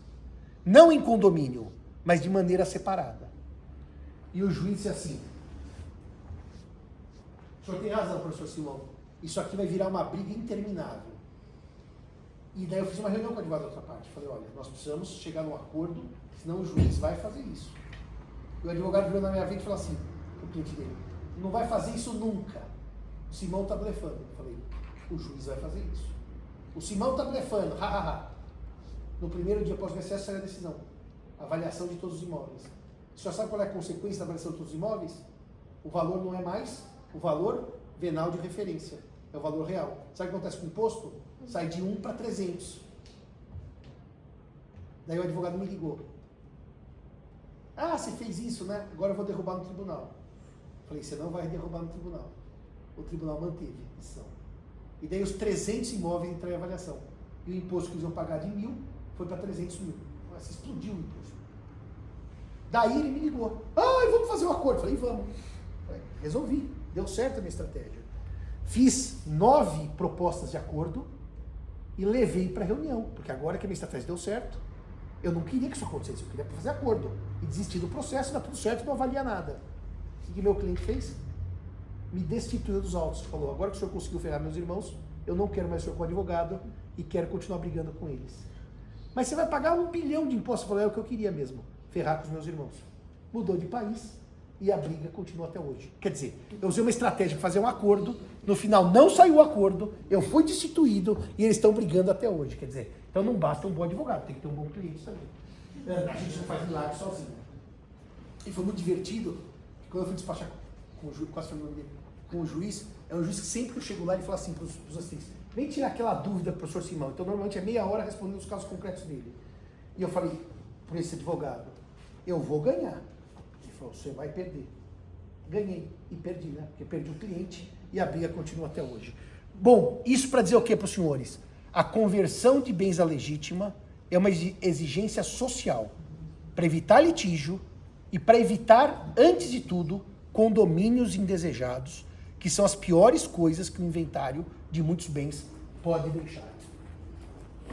Não em condomínio, mas de maneira separada. E o juiz disse assim: o senhor tem razão, professor Simão, isso aqui vai virar uma briga interminável. E daí eu fiz uma reunião com o advogado da outra parte. Falei: olha, nós precisamos chegar num acordo, senão o juiz vai fazer isso. E o advogado virou na minha frente e falou assim, o cliente dele: não vai fazer isso nunca. O Simão está blefando. Eu falei: o juiz vai fazer isso. O Simão está blefando, hahaha. No primeiro dia após o recesso saiu a decisão. Avaliação de todos os imóveis. O senhor sabe qual é a consequência da avaliação de todos os imóveis? O valor não é mais o valor venal de referência. É o valor real. Sabe o que acontece com o imposto? Sai de 1 para 300. Daí o advogado me ligou. Ah, você fez isso, né? Agora eu vou derrubar no tribunal. Falei: você não vai derrubar no tribunal. O tribunal manteve a decisão. E daí os 300 imóveis entraram em avaliação. E o imposto que eles iam pagar de 1.000 foi para 300 mil. Nossa, explodiu o imposto. Daí ele me ligou. Ah, vamos fazer um acordo. Falei: vamos. Resolvi. Deu certo a minha estratégia. Fiz 9 propostas de acordo e levei para reunião. Porque agora que a minha estratégia deu certo, eu não queria que isso acontecesse. Eu queria fazer acordo. E desistir do processo, dá tudo certo, não avalia nada. O que meu cliente fez? Me destituiu dos autos. Falou: agora que o senhor conseguiu ferrar meus irmãos, eu não quero mais o senhor como advogado, e quero continuar brigando com eles. Mas você vai pagar 1 bilhão de impostos. Eu falei, é o que eu queria mesmo, ferrar com os meus irmãos. Mudou de país e a briga continua até hoje. Quer dizer, eu usei uma estratégia para fazer um acordo, no final não saiu o acordo, eu fui destituído e eles estão brigando até hoje. Quer dizer, então não basta um bom advogado, tem que ter um bom cliente também. A gente não faz milagre sozinho. E foi muito divertido, quando eu fui despachar com o juiz, quase foi o nome dele, com o juiz, é um juiz que sempre que eu chego lá, ele fala assim para os assistentes, vem tirar aquela dúvida, professor Simão. Então, normalmente é meia hora respondendo os casos concretos dele. E eu falei para esse advogado, eu vou ganhar. Ele falou, você vai perder. Ganhei e perdi, né? Porque perdi o cliente e a briga continua até hoje. Bom, isso para dizer o que para os senhores? A conversão de bens à legítima é uma exigência social para evitar litígio e para evitar, antes de tudo, condomínios indesejados, que são as piores coisas que o inventário de muitos bens pode deixar.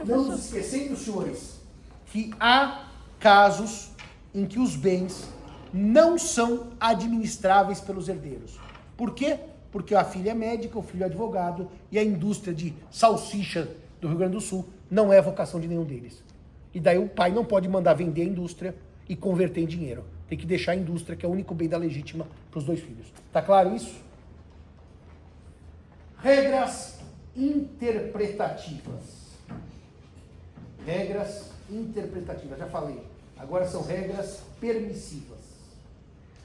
Não nos esquecendo, senhores, que há casos em que os bens não são administráveis pelos herdeiros. Por quê? Porque a filha é médica, o filho é advogado e a indústria de salsicha do Rio Grande do Sul não é a vocação de nenhum deles. E daí o pai não pode mandar vender a indústria e converter em dinheiro. Tem que deixar a indústria, que é o único bem da legítima, para os 2 filhos. Tá claro isso? Regras interpretativas. Regras interpretativas, já falei. Agora são regras permissivas.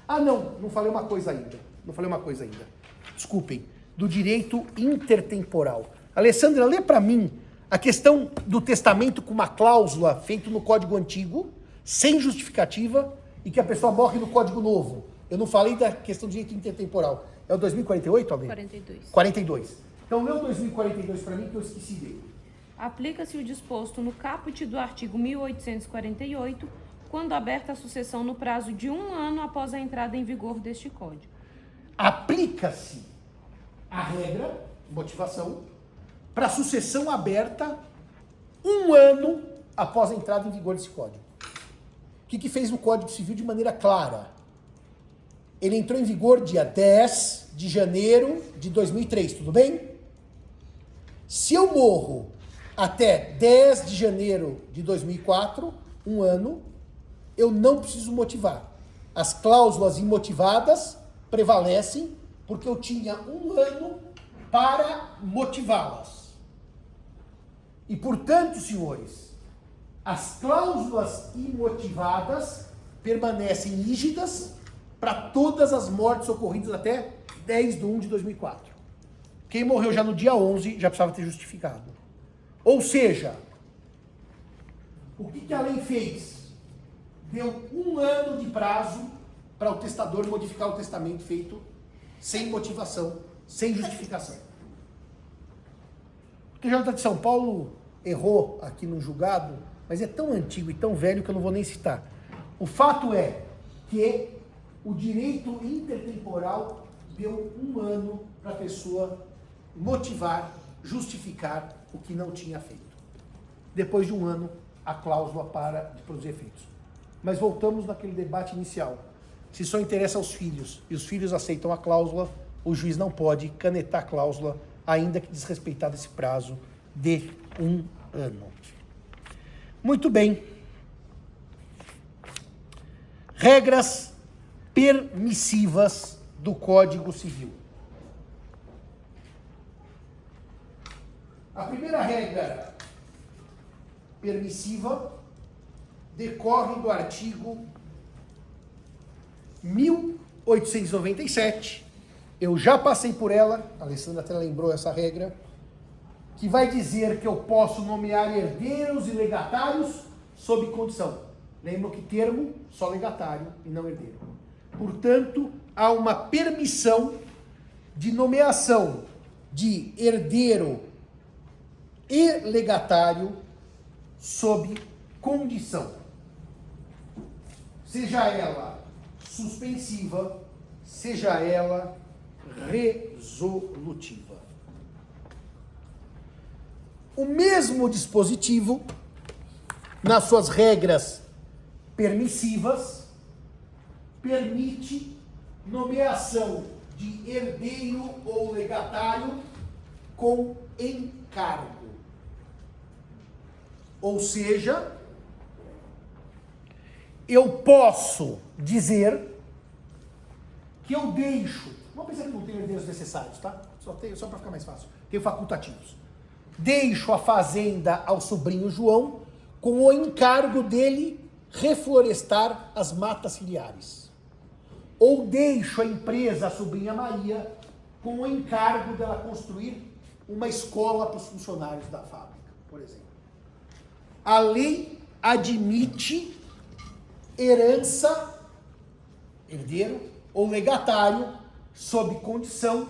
Ah, não falei uma coisa ainda. Desculpem. Do direito intertemporal. Alessandra, lê para mim a questão do testamento com uma cláusula feita no Código Antigo, sem justificativa, e que a pessoa morre no Código Novo. Eu não falei da questão do direito intertemporal. É o 2048, alguém? 42. Então, lê o 2042 para mim, que eu esqueci dele. Aplica-se o disposto no caput do artigo 1848, quando aberta a sucessão no prazo de 1 ano após a entrada em vigor deste Código. Aplica-se a regra, motivação, para sucessão aberta 1 ano após a entrada em vigor desse Código. O que fez no Código Civil de maneira clara? Ele entrou em vigor dia 10 de janeiro de 2003, tudo bem? Se eu morro até 10 de janeiro de 2004, 1 ano, eu não preciso motivar. As cláusulas imotivadas prevalecem porque eu tinha 1 ano para motivá-las. E, portanto, senhores, as cláusulas imotivadas permanecem rígidas para todas as mortes ocorridas até 10/1 de 2004. Quem morreu já no dia 11 já precisava ter justificado. Ou seja, o que a lei fez? Deu 1 ano de prazo para o testador modificar o testamento feito sem motivação, sem justificação. O TJ de São Paulo errou aqui no julgado, mas é tão antigo e tão velho que eu não vou nem citar. O fato é que o direito intertemporal deu 1 ano para a pessoa motivar, justificar o que não tinha feito. Depois de 1 ano, a cláusula para de produzir efeitos. Mas voltamos naquele debate inicial. Se só interessa aos filhos e os filhos aceitam a cláusula, o juiz não pode canetar a cláusula, ainda que desrespeitado esse prazo de 1 ano. Muito bem. Regras permissivas do Código Civil. A primeira regra permissiva decorre do artigo 1897. Eu já passei por ela, a Alessandra até lembrou essa regra, que vai dizer que eu posso nomear herdeiros e legatários sob condição. Lembra que termo? Só legatário e não herdeiro. Portanto, há uma permissão de nomeação de herdeiro e legatário sob condição. Seja ela suspensiva, seja ela resolutiva. O mesmo dispositivo, nas suas regras permissivas, permite nomeação de herdeiro ou legatário com encargo. Ou seja, eu posso dizer que eu deixo, vamos pensar que não tenho herdeiros necessários, tá? Só para ficar mais fácil. Tenho facultativos. Deixo a fazenda ao sobrinho João com o encargo dele reflorestar as matas ciliares. Ou deixo a empresa à sobrinha Maria com o encargo dela construir uma escola para os funcionários da fábrica, por exemplo. A lei admite herança, herdeiro ou legatário, sob condição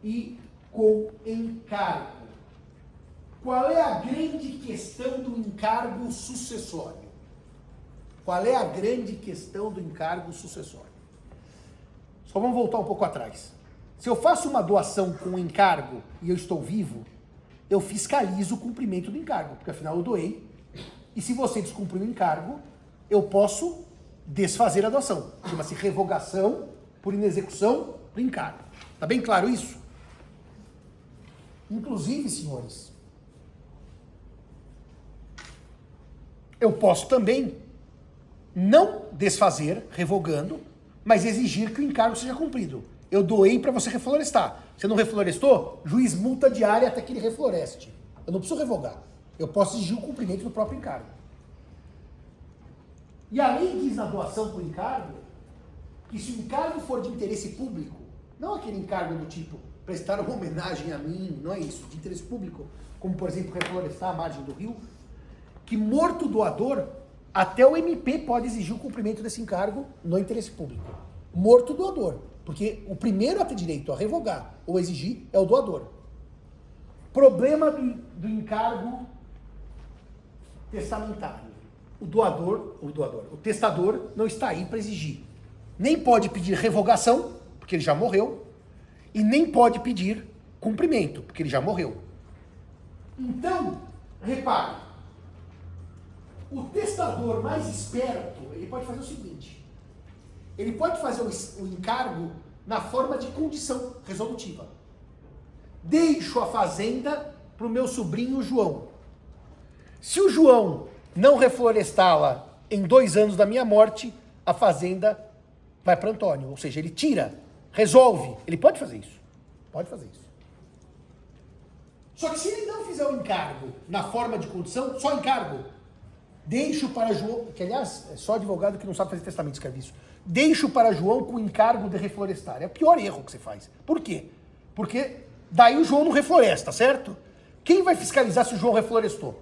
e com encargo. Qual é a grande questão do encargo sucessório? Qual é a grande questão do encargo sucessório? Só vamos voltar um pouco atrás. Se eu faço uma doação com encargo e eu estou vivo, eu fiscalizo o cumprimento do encargo, porque afinal eu doei, e se você descumpriu o encargo, eu posso desfazer a doação. Chama-se revogação por inexecução do encargo. Tá bem claro isso? Inclusive, senhores, eu posso também não desfazer, revogando, mas exigir que o encargo seja cumprido. Eu doei para você reflorestar. Você não reflorestou? Juiz multa diária até que ele refloreste. Eu não preciso revogar. Eu posso exigir o cumprimento do próprio encargo. E a lei diz na doação por encargo que se o encargo for de interesse público, não aquele encargo do tipo prestar uma homenagem a mim, não é isso, de interesse público, como por exemplo reflorestar a margem do rio, que morto o doador, até o MP pode exigir o cumprimento desse encargo no interesse público. Morto o doador, porque o primeiro a ter direito a revogar ou exigir é o doador. Problema do encargo testamentário. O testador não está aí para exigir. Nem pode pedir revogação, porque ele já morreu, e nem pode pedir cumprimento, porque ele já morreu. Então, repare, o testador mais esperto, ele pode fazer o seguinte, ele pode fazer o encargo na forma de condição resolutiva. Deixo a fazenda para o meu sobrinho João. Se o João não reflorestá-la em 2 anos da minha morte, a fazenda vai para Antônio. Ou seja, ele tira, resolve. Ele pode fazer isso. Pode fazer isso. Só que se ele não fizer o encargo na forma de condição, só encargo, deixo para João, que aliás, é só advogado que não sabe fazer testamento, escreve isso. Deixo para João com o encargo de reflorestar. É o pior erro que você faz. Por quê? Porque daí o João não refloresta, certo? Quem vai fiscalizar se o João reflorestou?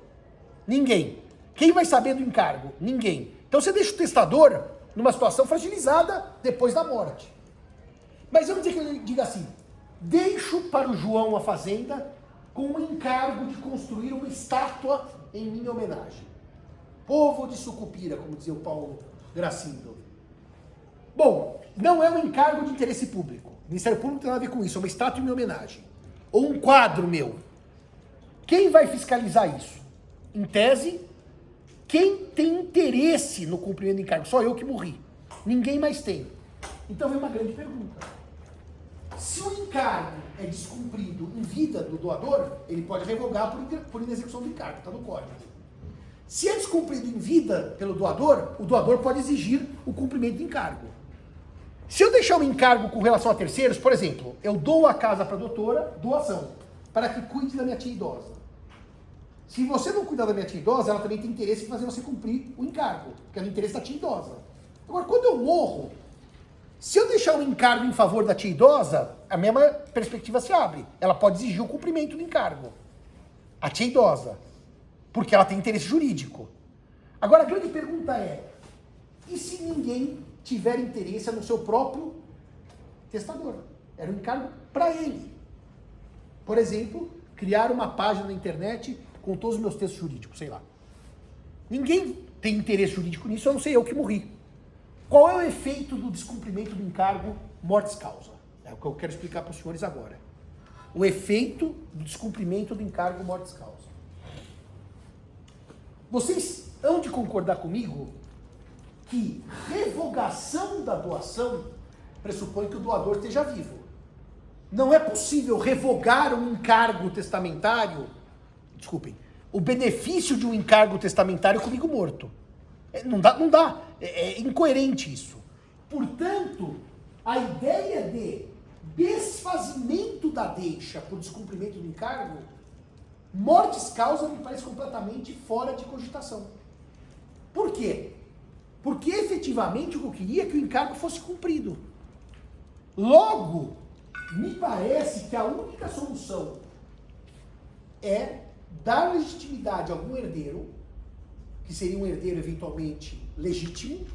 Ninguém. Quem vai saber do encargo? Ninguém. Então você deixa o testador numa situação fragilizada depois da morte. Mas vamos dizer que ele diga assim, deixo para o João a fazenda com o encargo de construir uma estátua em minha homenagem. Povo de Sucupira, como dizia o Paulo Gracindo. Bom, não é um encargo de interesse público. O Ministério Público não tem nada a ver com isso, é uma estátua em minha homenagem. Ou um quadro meu. Quem vai fiscalizar isso? Em tese, quem tem interesse no cumprimento do encargo? Só eu que morri. Ninguém mais tem. Então vem uma grande pergunta. Se o encargo é descumprido em vida do doador, ele pode revogar por inexecução do encargo, está no código. Se é descumprido em vida pelo doador, o doador pode exigir o cumprimento do encargo. Se eu deixar um encargo com relação a terceiros, por exemplo, eu dou a casa para a doutora, doação, para que cuide da minha tia idosa. Se você não cuidar da minha tia idosa, ela também tem interesse em fazer você cumprir o encargo, porque é o interesse da tia idosa. Agora, quando eu morro, se eu deixar um encargo em favor da tia idosa, a mesma perspectiva se abre. Ela pode exigir o cumprimento do encargo. A tia idosa. Porque ela tem interesse jurídico. Agora, a grande pergunta é, e se ninguém tiver interesse no seu próprio testador? Era um encargo para ele. Por exemplo, criar uma página na internet com todos os meus textos jurídicos, sei lá. Ninguém tem interesse jurídico nisso, a não ser eu que morri. Qual é o efeito do descumprimento do encargo mortis causa? É o que eu quero explicar para os senhores agora. O efeito do descumprimento do encargo mortis causa. Vocês hão de concordar comigo que revogação da doação pressupõe que o doador esteja vivo. Não é possível revogar um encargo testamentário, desculpem, o benefício de um encargo testamentário comigo morto. Não dá. É incoerente isso. Portanto, a ideia de desfazimento da deixa por descumprimento do encargo, mortis causa, me parece completamente fora de cogitação. Por quê? Porque efetivamente o que eu queria é que o encargo fosse cumprido. Logo, me parece que a única solução é dar legitimidade a algum herdeiro, que seria um herdeiro eventualmente legítimo,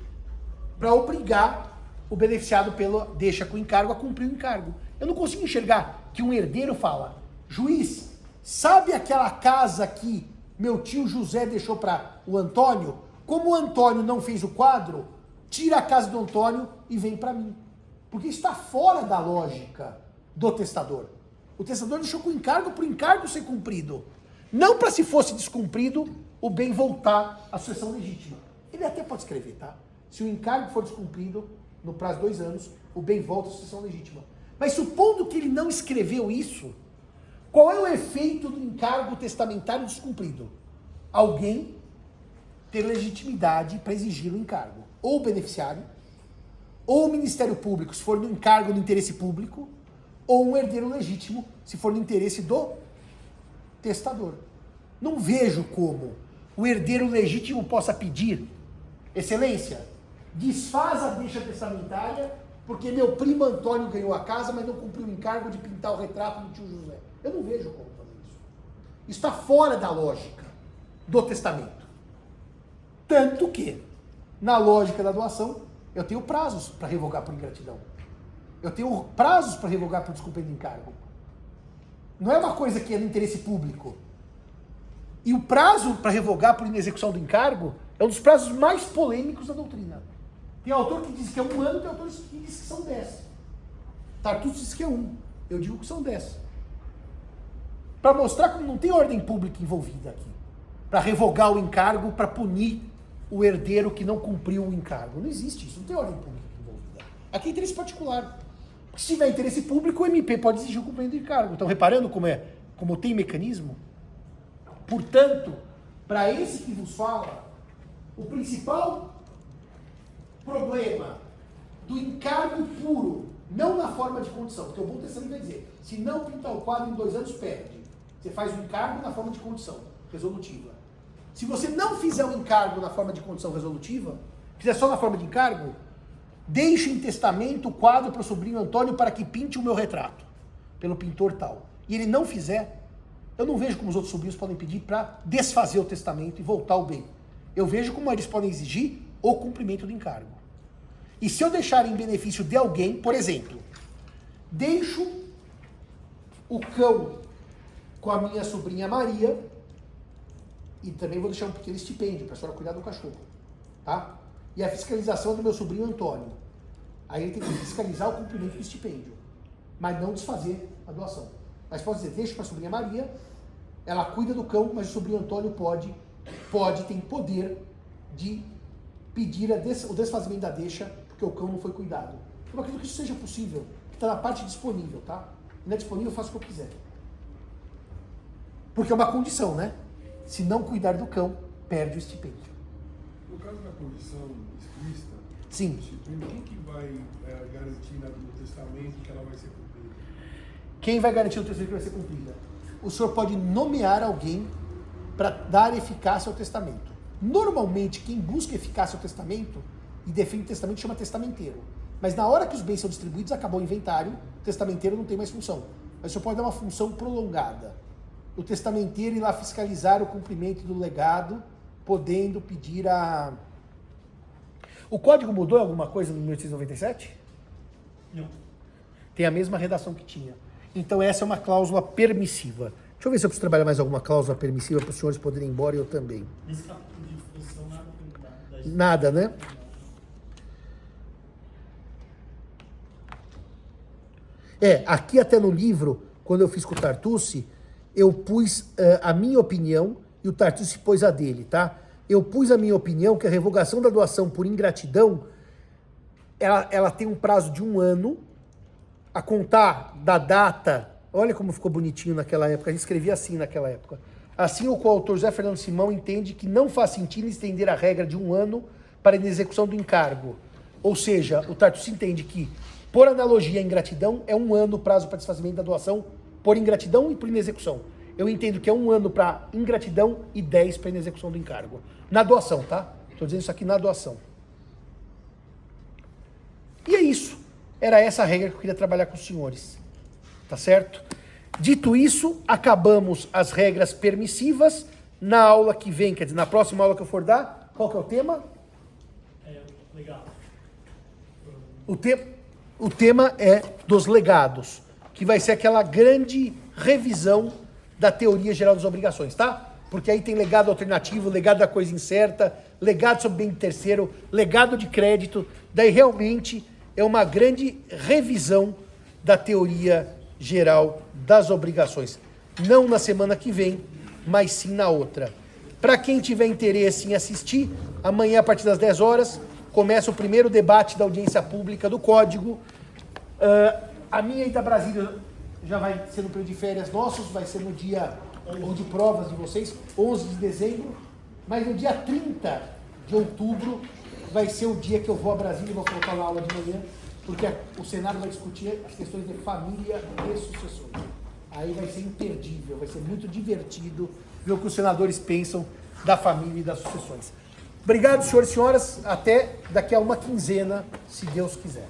para obrigar o beneficiado pela deixa com encargo a cumprir o encargo. Eu não consigo enxergar que um herdeiro fala: juiz, sabe aquela casa que meu tio José deixou para o Antônio? Como o Antônio não fez o quadro, tira a casa do Antônio e vem para mim. Porque está fora da lógica do testador. O testador deixou com encargo para o encargo ser cumprido. Não para, se fosse descumprido, o bem voltar à sucessão legítima. Ele até pode escrever, tá? Se o encargo for descumprido, no prazo de 2 anos, o bem volta à sucessão legítima. Mas supondo que ele não escreveu isso, qual é o efeito do encargo testamentário descumprido? Alguém ter legitimidade para exigir o encargo. Ou o beneficiário, ou o Ministério Público, se for no encargo no interesse público, ou um herdeiro legítimo, se for no interesse do testador. Não vejo como o herdeiro legítimo possa pedir: excelência, desfaz a deixa testamentária porque meu primo Antônio ganhou a casa, mas não cumpriu o encargo de pintar o retrato do tio José. Eu não vejo como fazer isso. Isso está fora da lógica do testamento. Tanto que, na lógica da doação, eu tenho prazos para revogar por ingratidão. Eu tenho prazos para revogar por descumprimento de encargo. Não é uma coisa que é no interesse público. E o prazo para revogar por inexecução do encargo é um dos prazos mais polêmicos da doutrina. Tem autor que diz que é 1 ano, tem autor que diz que são 10. Tartucci diz que é 1. Eu digo que são 10. Para mostrar como não tem ordem pública envolvida aqui. Para revogar o encargo, para punir o herdeiro que não cumpriu o encargo. Não existe isso, não tem ordem pública envolvida. Aqui é interesse particular. Se tiver interesse público, o MP pode exigir o cumprimento do encargo. Estão reparando como tem mecanismo? Portanto, para esse que vos fala, o principal problema do encargo puro, não na forma de condição, porque o Bom Testamento vai dizer: se não pintar o quadro em 2 anos, perde. Você faz o encargo na forma de condição resolutiva. Se você não fizer o encargo na forma de condição resolutiva, fizer só na forma de encargo, deixe em testamento o quadro para o sobrinho Antônio para que pinte o meu retrato, pelo pintor tal. E ele não fizer, eu não vejo como os outros sobrinhos podem pedir para desfazer o testamento e voltar o bem. Eu vejo como eles podem exigir o cumprimento do encargo. E se eu deixar em benefício de alguém, por exemplo, deixo o cão com a minha sobrinha Maria, e também vou deixar um pequeno estipêndio para a senhora cuidar do cachorro, tá? E a fiscalização do meu sobrinho Antônio. Aí ele tem que fiscalizar o cumprimento do estipêndio, mas não desfazer a doação. Mas pode dizer: deixa para a sobrinha Maria, ela cuida do cão, mas o sobrinho Antônio tem poder de pedir o desfazimento da deixa, porque o cão não foi cuidado. Eu acredito que isso seja possível, que está na parte disponível, tá? Não é disponível, eu faço o que eu quiser. Porque é uma condição, né? Se não cuidar do cão, perde o estipêndio. No caso da condição explícita, Sim. quem que vai garantir no testamento que ela vai ser cumprida? Quem vai garantir o testamento que vai ser cumprida? O senhor pode nomear alguém para dar eficácia ao testamento. Normalmente, quem busca eficácia ao testamento e defende o testamento chama testamenteiro. Mas na hora que os bens são distribuídos, acabou o inventário, o testamenteiro não tem mais função. Mas o senhor pode dar uma função prolongada. O testamenteiro ir lá fiscalizar o cumprimento do legado, podendo pedir a... O código mudou alguma coisa no 1897? Não. Tem a mesma redação que tinha. Então essa é uma cláusula permissiva. Deixa eu ver se eu preciso trabalhar mais alguma cláusula permissiva para os senhores poderem ir embora e eu também. Nesse capítulo de disposição, nada foi mudado. Nada, né? Aqui até no livro, quando eu fiz com o Tartucci, eu pus a minha opinião e o Tartucci pôs a dele, tá? Eu pus a minha opinião que a revogação da doação por ingratidão, ela tem um prazo de 1 ano, a contar da data, olha como ficou bonitinho naquela época, a gente escrevia assim naquela época, Assim, o coautor José Fernando Simão entende que não faz sentido estender a regra de 1 ano para a execução do encargo. Ou seja, o Tartucci entende que, por analogia à ingratidão, é 1 ano o prazo para desfazimento da doação por ingratidão e por inexecução. Eu entendo que é 1 ano para ingratidão e 10 para inexecução do encargo. Na doação, tá? Estou dizendo isso aqui na doação. E é isso. Era essa a regra que eu queria trabalhar com os senhores. Tá certo? Dito isso, acabamos as regras permissivas. Na aula que vem, quer dizer, na próxima aula que eu for dar, qual que é o tema? Legal. O tema é dos legados, que vai ser aquela grande revisão da teoria geral das obrigações, tá? Porque aí tem legado alternativo, legado da coisa incerta, legado sobre bem de terceiro, legado de crédito. Daí realmente é uma grande revisão da teoria geral das obrigações. Não na semana que vem, mas sim na outra. Para quem tiver interesse em assistir, amanhã a partir das 10 horas começa o primeiro debate da audiência pública do Código. A minha ida a Brasília já vai ser no período de férias nossos, vai ser no dia ou de provas de vocês, 11 de dezembro, mas no dia 30 de outubro vai ser o dia que eu vou a Brasília e vou colocar na aula de manhã, porque o Senado vai discutir as questões de família e sucessões. Aí vai ser imperdível, vai ser muito divertido ver o que os senadores pensam da família e das sucessões. Obrigado, senhores e senhoras. Até daqui a uma quinzena, se Deus quiser.